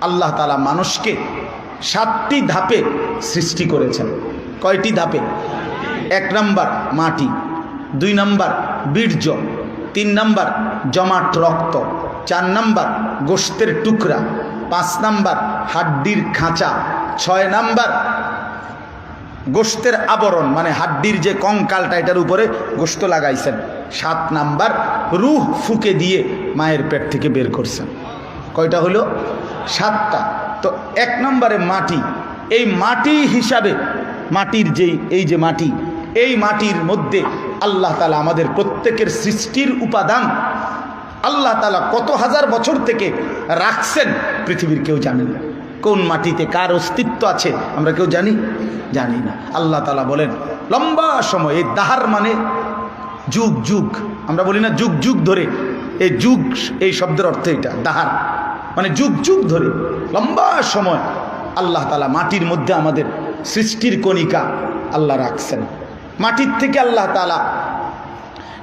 আল্লাহ তাআলা মানুষকে 7টি ধাপে সৃষ্টি করেছেন। কয়টি ধাপে? 1 নাম্বার মাটি, 2 নাম্বার বীর্য, 3 নাম্বার জমাট রক্ত, 4 নাম্বার গোশতের টুকরা, 5 নাম্বার হাড্ডির খাঁচা, 6 নাম্বার গোশতের আবরণ মানে হাড্ডির যে কঙ্কালটা এটার উপরে গোশত লাগাইছেন, 7 নাম্বার রূহ ফুঁকে দিয়ে মায়ের পেট থেকে বের করছেন। কয়টা হলো? 7টা। তো 1 নম্বরে মাটি, এই মাটি হিসাবে মাটির যেই এই যে মাটি, এই মাটির মধ্যে আল্লাহ তাআলা আমাদের প্রত্যেকের সৃষ্টির উপাদান আল্লাহ তাআলা কত হাজার বছর থেকে রাখছেন পৃথিবীর কেউ জানে না। কোন মাটিতে কার অস্তিত্ব আছে আমরা কেউ জানি না। আল্লাহ তাআলা বলেন লম্বা সময়, এই দাহার মানে যুগ যুগ, আমরা বলি না যুগ যুগ ধরে, এই যুগ, এই শব্দের অর্থ এটা দাহার, মানে যুগ যুগ ধরে লম্বা সময় আল্লাহ তাআলা মাটির মধ্যে আমাদের সৃষ্টির কণিকা আল্লাহ রাখছেন। মাটির থেকে আল্লাহ তাআলা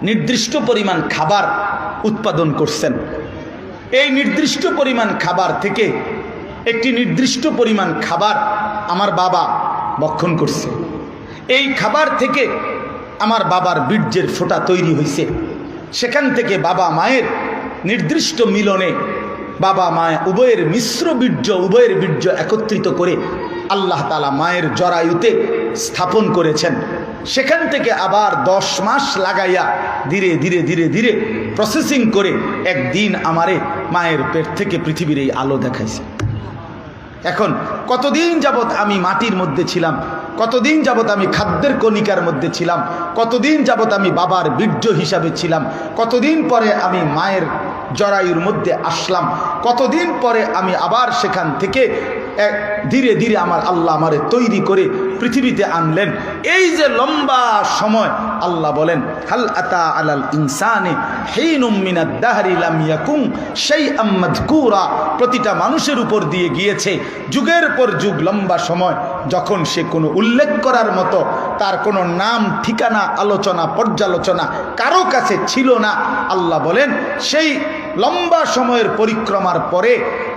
নির্দিষ্ট পরিমাণ খাবার উৎপাদন করছেন। এই নির্দিষ্ট পরিমাণ খাবার থেকে একটি নির্দিষ্ট পরিমাণ খাবার আমার বাবা ভক্ষণ করছে। এই খাবার থেকে আমার বাবার বীর্যের ফোঁটা তৈরি হয়েছে। সেখান থেকে বাবা মায়ের নির্দিষ্ট মিলনে বাবা মা উভয়ের মিশ্র বীর্য, উভয়ের বীর্য একত্রিত করে আল্লাহ তাআলা মায়ের জরায়ুতে স্থাপন করেছেন। সেখান থেকে আবার 10 মাস লাগাইয়া ধীরে ধীরে ধীরে ধীরে প্রসেসিং করে একদিন আমারে মায়ের পেট থেকে পৃথিবীর এই আলো দেখাইছে। এখন কতদিন যাবত আমি মাটির মধ্যে ছিলাম, কতদিন যাবত আমি খাদ্যের কণিকার মধ্যে ছিলাম, কতদিন যাবত আমি বাবার বীর্য হিসাবে ছিলাম, কতদিন পরে আমি মায়ের জরায়ুর মধ্যে আসলাম, কতদিন পরে আমি আবার সেখান থেকে ধীরে ধীরে আমার আল্লাহ আমারে তৈরি করে পৃথিবীতে আনলেন। এই যে লম্বা সময় আল্লাহ বলেন হাল আতা আলাল ইনসানে হিনুম মিনাদ দাহরি লাম ইয়াকুম শাইআম মাযকুরা, প্রতিটা মানুষের উপর দিয়ে গিয়েছে যুগের পর যুগ লম্বা সময়, যখন সে কোনো উল্লেখ করার মতো তার কোনো নাম ঠিকানা আলোচনা পর্যালোচনা কারো কাছে ছিল না। আল্লাহ বলেন সেই লম্বা সময়ের পরিক্রমার পরে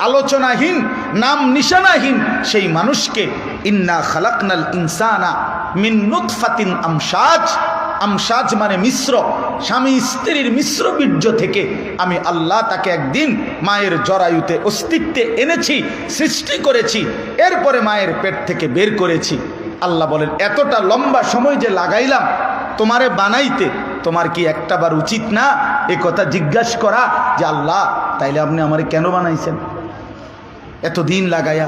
আলোচনাহীন নাম নিশানাহীন সেই মানুষকে ইন্না খালাকনাল ইনসানা মিন নুতফাতিন আমশাজ, আমশাজ মানে মিশ্র, স্বামী স্ত্রীর মিশ্র বীর্য থেকে আমি আল্লাহ তাকে একদিন মায়ের জরায়ুতে অস্তিত্বে এনেছি, সৃষ্টি করেছি, এরপরে মায়ের পেট থেকে বের করেছি। আল্লাহ বলেন এতটা লম্বা সময় যে লাগাইলাম তোমারে বানাইতে, তোমার কি একটাবার উচিত না এ কথা জিজ্ঞাসা করা যে আল্লাহ তাইলে আপনি আমারে কেন বানাইছেন এতদিন লাগাইয়া?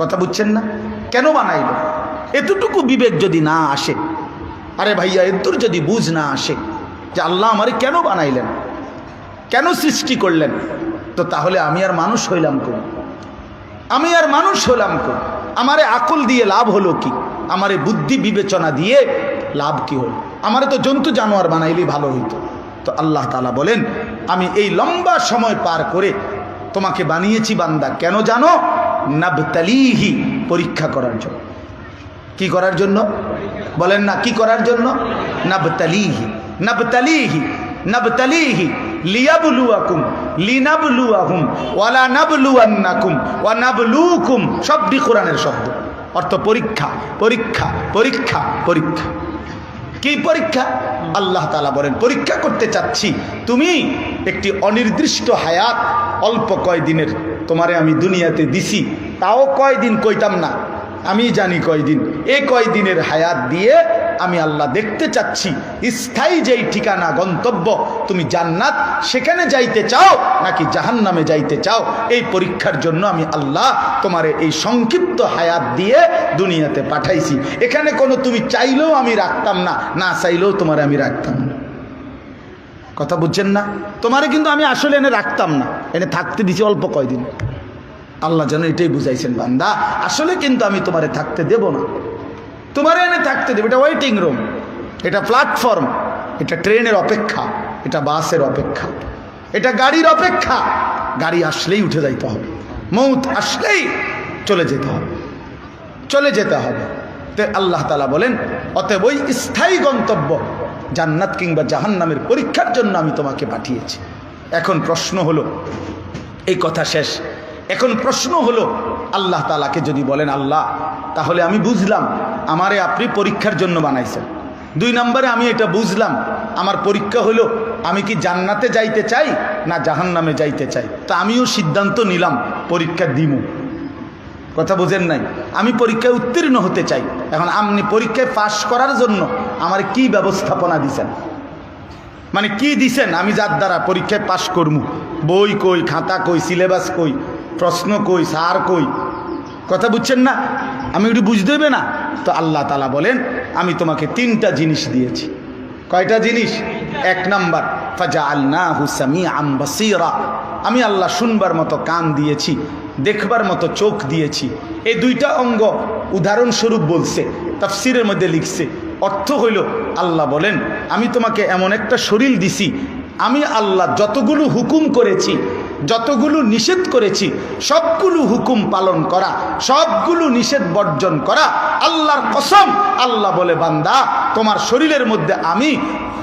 কথা বুঝছেন না? কেন বানাইল? এতটুকু বিবেক যদি না আসে, আরে ভাইয়া এদুর যদি বুঝ না আসে যে আল্লাহ আমারে কেন বানাইলেন, কেন সৃষ্টি করলেন, তো তাহলে আমি আর মানুষ হইলাম কোন? আমি আর মানুষ হলাম কোন? আমারে আকল দিয়ে লাভ হলো কি? আমারে বুদ্ধি বিবেচনা দিয়ে লাভ কি হল? আমারে তো জন্তু জানোয়ার বানাইলেই ভালো হইতো। তো আল্লাহ তাআলা বলেন আমি এই লম্বা সময় পার করে তোমাকে বানিয়েছি বান্দা কেন জানো? নাবতালিহি, পরীক্ষা করার জন্য। কি করার জন্য বলেন না? কি করার জন্য? নাবতালিহি, নাবতালিহি, নাবতালিহি লিয়াবলুয়াকুম লিনাবলুয়াহুম ওয়ালা নাবলুয়ান্নাকুম ওয়া নাবলুকুম, সবটি কোরআনের শব্দ, অর্থ পরীক্ষা পরীক্ষা পরীক্ষা পরীক্ষা। কি পরীক্ষা? আল্লাহ তাআলা বলেন পরীক্ষা করতে চাচ্ছি, তুমি একটি অনির্দিষ্ট হায়াত অল্প কয়দিনের তোমারে আমি দুনিয়াতে দিছি, তাও কয়দিন কইতাম না, আমি জানি কয়দিন, এই কয়দিনের হায়াত দিয়ে আমি আল্লাহ দেখতে চাচ্ছি স্থায়ী যেই ঠিকানা গন্তব্য তুমি জান্নাত সেখানে যাইতে চাও নাকি জাহান্নামে যাইতে চাও। এই পরীক্ষার জন্য আমি আল্লাহ তোমারে এই সংক্ষিপ্ত হায়াত দিয়ে দুনিয়াতে পাঠাইছি। এখানে কোনো তুমি চাইলেও আমি রাখতাম না, না চাইলেও তোমারে আমি রাখতাম না। কথা বুঝছেন না? তোমারে কিন্তু আমি আসলে এনে রাখতাম না, এনে থাকতে দিছি অল্প কয়দিন। আল্লাহ যেন এটাই বুঝাইছেন বান্দা আসলে কিন্তু আমি তোমারে থাকতে দেব না, তোমার এনে থাকতে দেবে। এটা ওয়েটিং রুম, এটা প্ল্যাটফর্ম, এটা ট্রেনের অপেক্ষা, এটা বাসের অপেক্ষা, এটা গাড়ির অপেক্ষা। গাড়ি আসলেই উঠে যাইতে হবে, মৌত আসলেই চলে যেতে হবে, চলে যেতে হবে। তো আল্লাহ তাআলা বলেন অতএব ওই স্থায়ী গন্তব্য জান্নাত কিংবা জাহান্নামের পরীক্ষার জন্য আমি তোমাকে পাঠিয়েছি। এখন প্রশ্ন হলো, এই কথা শেষ, এখন প্রশ্ন হলো আল্লাহ তাআলাকে যদি বলেন আল্লাহ তাহলে আমি বুঝলাম আমারে আপনি পরীক্ষার জন্য বানাইছেন। 2 নম্বরে আমি এটা বুঝলাম আমার পরীক্ষা হলো আমি কি জান্নাতে যাইতে চাই না জাহান্নামে যাইতে চাই। তা আমিও সিদ্ধান্ত নিলাম পরীক্ষা দিমু। কথা বুঝেন নাই? আমি পরীক্ষায় উত্তীর্ণ হতে চাই। এখন আপনি পরীক্ষায় পাশ করার জন্য আমার কি ব্যবস্থাপনা দিছেন, মানে কি দিছেন আমি যার দ্বারা পরীক্ষায় পাশ করবো? বই কই, খাতা কই, সিলেবাস কই, প্রশ্ন কই, স্যার কই? কথা বুঝছেন না? আমি একটু বুঝতে দেবে না? তো আল্লাহ তাআলা বলেন আমি তোমাকে 3টা জিনিস দিয়েছি। কয়টা জিনিস? 1 নাম্বার ফাজআলনাহু সামিআন বাসীরা, আমি আল্লাহ শুনবার মতো কান দিয়েছি, দেখবার মতো চোখ দিয়েছি। এই 2টা অঙ্গ উদাহরণস্বরূপ বলছে, তাফসীরের মধ্যে লিখছে, অর্থ হইল আল্লাহ বলেন আমি তোমাকে এমন একটা শরীর দিছি আমি আল্লাহ যতগুলো হুকুম করেছি, যতগুলো নিষেধ করেছি, সবগুলো হুকুম পালন করা, সবগুলো নিষেধ বর্জন করা। আল্লাহর কসম, আল্লাহ বলে বান্দা তোমার শরীরের মধ্যে আমি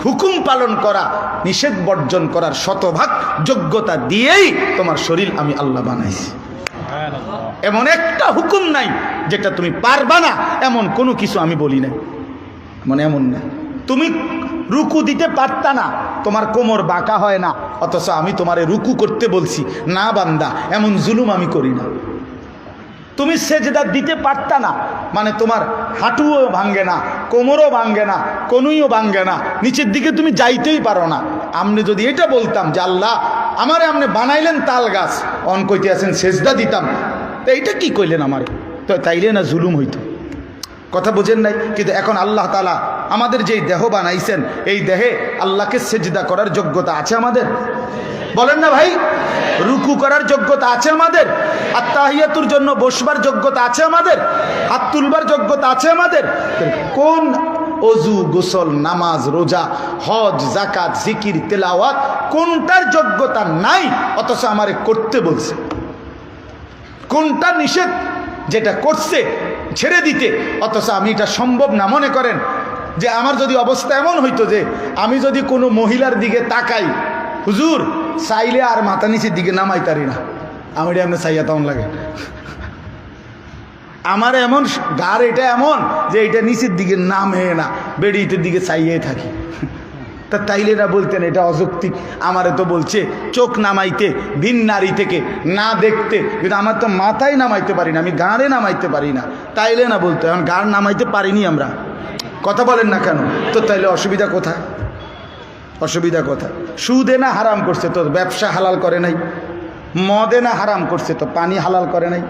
হুকুম পালন করা, নিষেধ বর্জন করার শতভাগ যোগ্যতা দিয়েই তোমার শরীর আমি আল্লাহ বানাইছি। এমন একটা হুকুম নাই যেটা তুমি পারবা না, এমন কোনো কিছু আমি বলি নাই। মানে এমন না তুমি রুকু দিতে পারতা না, তোমার কোমর বাঁকা হয় না, অথচ আমি তোমারে রুকু করতে বলছি না বান্দা, এমন জুলুম আমি করি না। তুমি সেজদা দিতে পারতা না, মানে তোমার হাঁটুও ভাঙ্গে না, কোমরও ভাঙ্গে না, কনুইও ভাঙ্গে না, নিচের দিকে তুমি যাইতেই পারো না। আমি যদি এটা বলতাম যে আল্লাহ আমারে আপনি বানাইলেন তাল গাছ, অন কইতে আছেন সেজদা দিতাম, তো এইটা কি কইলেন আমারে, তো তাইলে না জুলুম হইতো। কথা বোঝেন নাই? কিন্তু এখন আল্লাহ তাআলা আমাদের যেই দেহ বানাইছেন, এই দেহে আল্লাহকে সেজদা করার যোগ্যতা আছে আমাদের? বলেন না ভাই? রুকু করার যোগ্যতা আছে আমাদের? আত্তাহিয়াতুর জন্য বসবার যোগ্যতা আছে আমাদের? হাত তুলবার যোগ্যতা আছে আমাদের? কোন অজু, গোসল, নামাজ, রোজা, হজ, যাকাত, জিকির, তেলাওয়াত কোনটার যোগ্যতা নাই, অথচ আমারে করতে বলছে? কোনটা নিষেধ যেটা করছে ছেড়ে দিতে, অথচ আমি এটা সম্ভব না? মনে করেন যে আমার যদি অবস্থা এমন হইতো যে আমি যদি কোনো মহিলার দিকে তাকাই, হুজুর চাইলে আর মাথা নিচের দিকে নামাইতারি না, আমি এটা এমনি চাইয়া তেমন লাগে। আমার এমন গার এটা এমন যে এটা নিচের দিকে নামে না, বেড়িতের দিকে চাইয়ে থাকি। তা তাইলে না বলতেন এটা অযৌক্তিক? আমারে তো বলছে চোখ নামাইতে ভিন নারী থেকে না দেখতে, কিন্তু আমার তো মাথায় নামাইতে পারি না, আমি গাঁড়ে নামাইতে পারি না, তাইলে না বলতে। এখন গাঁড় নামাইতে পারিনি আমরা, কথা বলেন না কেন? তো তাইলে অসুবিধা কোথায়? অসুবিধা কোথায়? সুদে না হারাম করছে তো ব্যবসা হালাল করে নাই, মদে না হারাম করছে তো পানি হালাল করে নাই,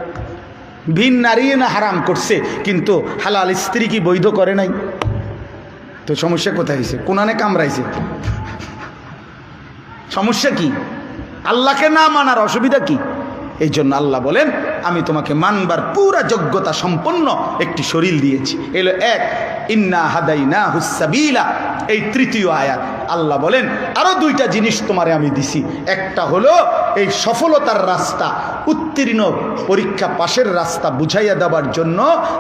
ভিন নারী না হারাম করছে কিন্তু হালাল স্ত্রী কি বৈধ করে নাই? তো সমস্যা কোথায় হয়েছে? কোনানে কামড়াইছে, সমস্যা কি? আল্লাহকে না মানার অসুবিধা কি? এই জন্য আল্লাহ বলেন আমি তোমাকে মানবার পুরা যোগ্যতা সম্পন্ন একটি শরীর দিয়েছি। এলো এক, ইন্না হাদাইনাহুস সাবিলা, এই তৃতীয় আয়াত। আল্লাহ বলেন আরো দুইটা জিনিস তোমারে আমি দিছি। একটা হলো এই সফলতার রাস্তা, উত্তীর্ণ পরীক্ষা পাশের রাস্তা বুঝাইয়া দেওয়ার জন্য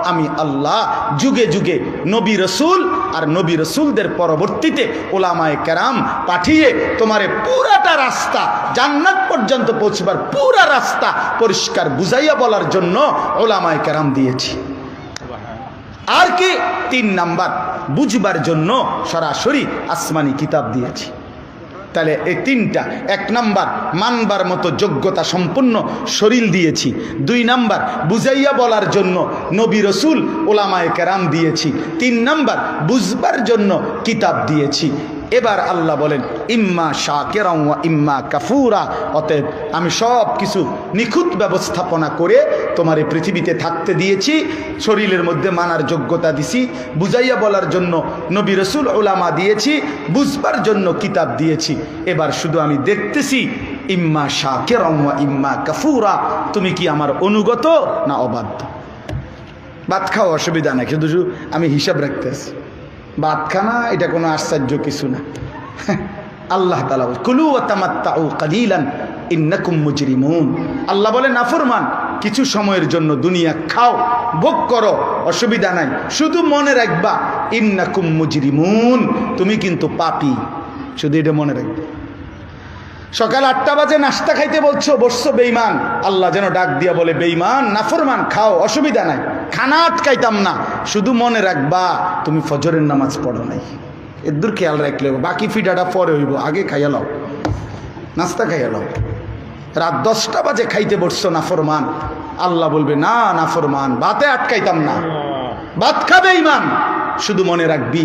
আমি আল্লাহ যুগে যুগে নবী রসুল আর নবী রসুলদের পরবর্তীতে ওলামায়ে কেরাম পাঠিয়ে তোমারে পুরাটা রাস্তা, জান্নাত পর্যন্ত পৌঁছবার পুরা রাস্তা পরিষ্কার বুঝাইয়া বলার জন্য ওলামায়ে কেরাম দিয়েছি। আর কি? 3 নাম্বার, বুঝবার জন্য সরাসরি আসমানি কিতাব দিয়েছি। তাহলে এই 3টা, 1 নাম্বার মানবার মতো যোগ্যতা সম্পন্ন শরীর দিয়েছি, 2 নাম্বার বুঝাইয়া বলার জন্য নবী রসুল ওলামায়ে কেরাম দিয়েছি, 3 নাম্বার বুঝবার জন্য কিতাব দিয়েছি। এবার আল্লাহ বলেন ইম্মা শাকিরান ওয়া ইম্মা কাফুরা, অতএব আমি সব কিছু নিখুঁত ব্যবস্থাপনা করে তোমার এই পৃথিবীতে থাকতে দিয়েছি, শরীরের মধ্যে মানার যোগ্যতা দিছি, বুঝাইয়া বলার জন্য নবী রসুল উলামা দিয়েছি, বুঝবার জন্য কিতাব দিয়েছি। এবার শুধু আমি দেখতেছি ইম্মা শাকিরান ওয়া ইম্মা কাফুরা, তুমি কি আমার অনুগত না অবাধ্য? ভাত খাও অসুবিধা নাই, কিন্তু আমি হিসাব রাখতেছি। ভাত খানা এটা কোনো আশ্চর্য কিছু না। আল্লাহ তাআলা বলেন কুলু ওয়া তামাত্তাউ কালিলান ইন্নাকুম মুজরিমুন। আল্লাহ বলে নাফরমান কিছু সময়ের জন্য দুনিয়া খাও, ভোগ করো, অসুবিধা নাই, শুধু মনে রাখবা ইন্নাকুম মুজরিমুন, তুমি কিন্তু পাপী। শুধু এটা মনে রাখবে। সকাল 8টা বাজে নাস্তা খাইতে বলছো, বসছো বেঈমান, আল্লাহ যেন ডাক দিয়া বলে বেঈমান নাফরমান খাও, অসুবিধা নাই, খানা আটকাইতাম না, শুধু মনে রাখবা তুমি ফজরের নামাজ পড়ো নাই। এদূর খেয়াল রাখলে বাকি ফিডাটা পরে হইব, আগে খাইয়া লও, নাস্তা খাইয়া লও। রাত 10টা বাজে খাইতে বসছো নাফরমান, আল্লাহ বলবে না নাফরমান ভাতে আটকাইতাম না, ভাত খাবে ইমান, শুধু মনে রাখবি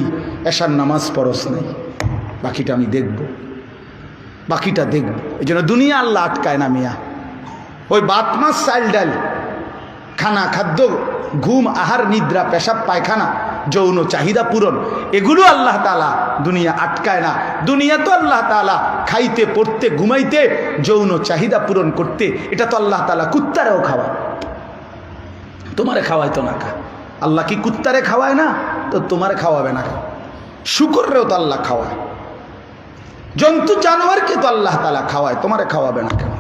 এশার নামাজ পড়স নাই, বাকিটা আমি দেখব, বাকিটা দেখব। এই জন্য দুনিয়া আল্লাহ আটকায় না মিয়া। ওই ভাত মাছ চাল ডাল, খানা খাদ্য, ঘুম আহার নিদ্রা, পেশাব পায়খানা, যৌন চাহিদা পূরণ, এগুলো আল্লাহ তাআলা দুনিয়া আটকায় না। দুনিয়া তো আল্লাহ তাআলা খাইতে পড়তে ঘুমাইতে যৌন চাহিদা পূরণ করতে, এটা তো আল্লাহ তাআলা কুত্তারেও খাওয়ায়, তোমারে খাওয়ায় তো না খা। আল্লাহ কি কুত্তারে খাওয়ায় না? তো তোমারে খাওয়াবে না। শুকরেও তো আল্লাহ খাওয়ায়। জন্তু জানোয়ারকে তো আল্লাহ তাআলা খাওয়ায়, তোমারে খাওয়াবে না কেন?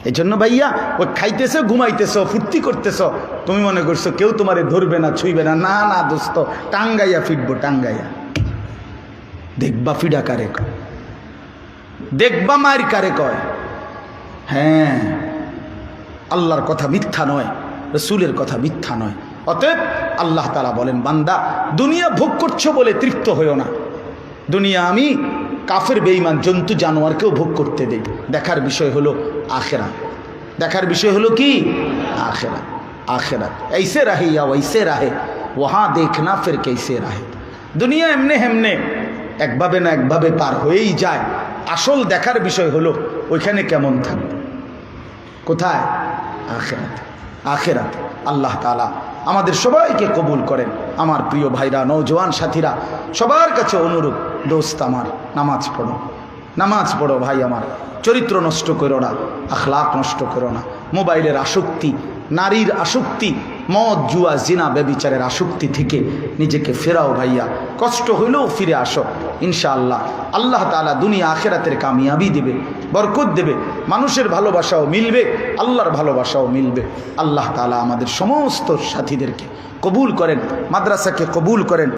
এই জন্য ভাইয়া ওই খাইতেছ, ঘুমাইতেছ, ফুর্তি করতেছ, তুমি মনে করছো কেউ তোমারে ধরবে না, ছুঁইবে না। না না দোস্ত, টাঙ্গাইয়া ফিরবো, টাঙ্গাইয়া। দেখবা ফিডা কারে কয়, দেখবা মায়ের কারে কয়। হ্যাঁ, আল্লাহর কথা মিথ্যা নয়, রসুলের কথা মিথ্যা নয়। অতএব আল্লাহ তাআলা বলেন, বান্দা দুনিয়া ভোগ করছো বলে তৃপ্ত হইও না। দুনিয়া আমি কাফের বেঈমান জন্তু জানোয়ারকেও ভোগ করতে দেই। দেখার বিষয় হলো আখিরাত। দেখার বিষয় হলো কি? আখিরাত। আখিরাত ऐसे रहे या वैसे रहे, वहाँ देखना फिर कैसे रहे। দুনিয়া এমনে হেমনে একভাবে না একভাবে পার হয়েই যায়। আসল দেখার বিষয় হলো ওইখানে কেমন থাকবে। কোথায়? আখিরাত। আখিরাত। আল্লাহ তাআলা আমাদের সবাইকে কবুল করেন। আমার প্রিয় ভাইরা, নওজোয়ান সাথীরা, সবার কাছে অনুরোধ, দোস্ত আমার, নামাজ পড়ো, নামাজ পড়ো ভাই আমার। চরিত্র নষ্ট করো না, আখলাক নষ্ট করো না। মোবাইলের আসক্তি, নারীর আসক্তি, মদ, জুয়া, জিনা, ব্যভিচারের আসক্তি থেকে নিজেকে ফেরাও ভাইয়া। কষ্ট হইলেও ফিরে আসো, ইনশাআল্লাহ আল্লাহ তাআলা দুনিয়া আখিরাতের কামিয়াবি দেবে, বরকত দেবে। মানুষের ভালোবাসাও মিলবে, আল্লাহর ভালোবাসাও মিলবে। আল্লাহ তাআলা আমাদের সমস্ত সাথীদেরকে কবুল করেন, মাদ্রাসাকে কবুল করেন।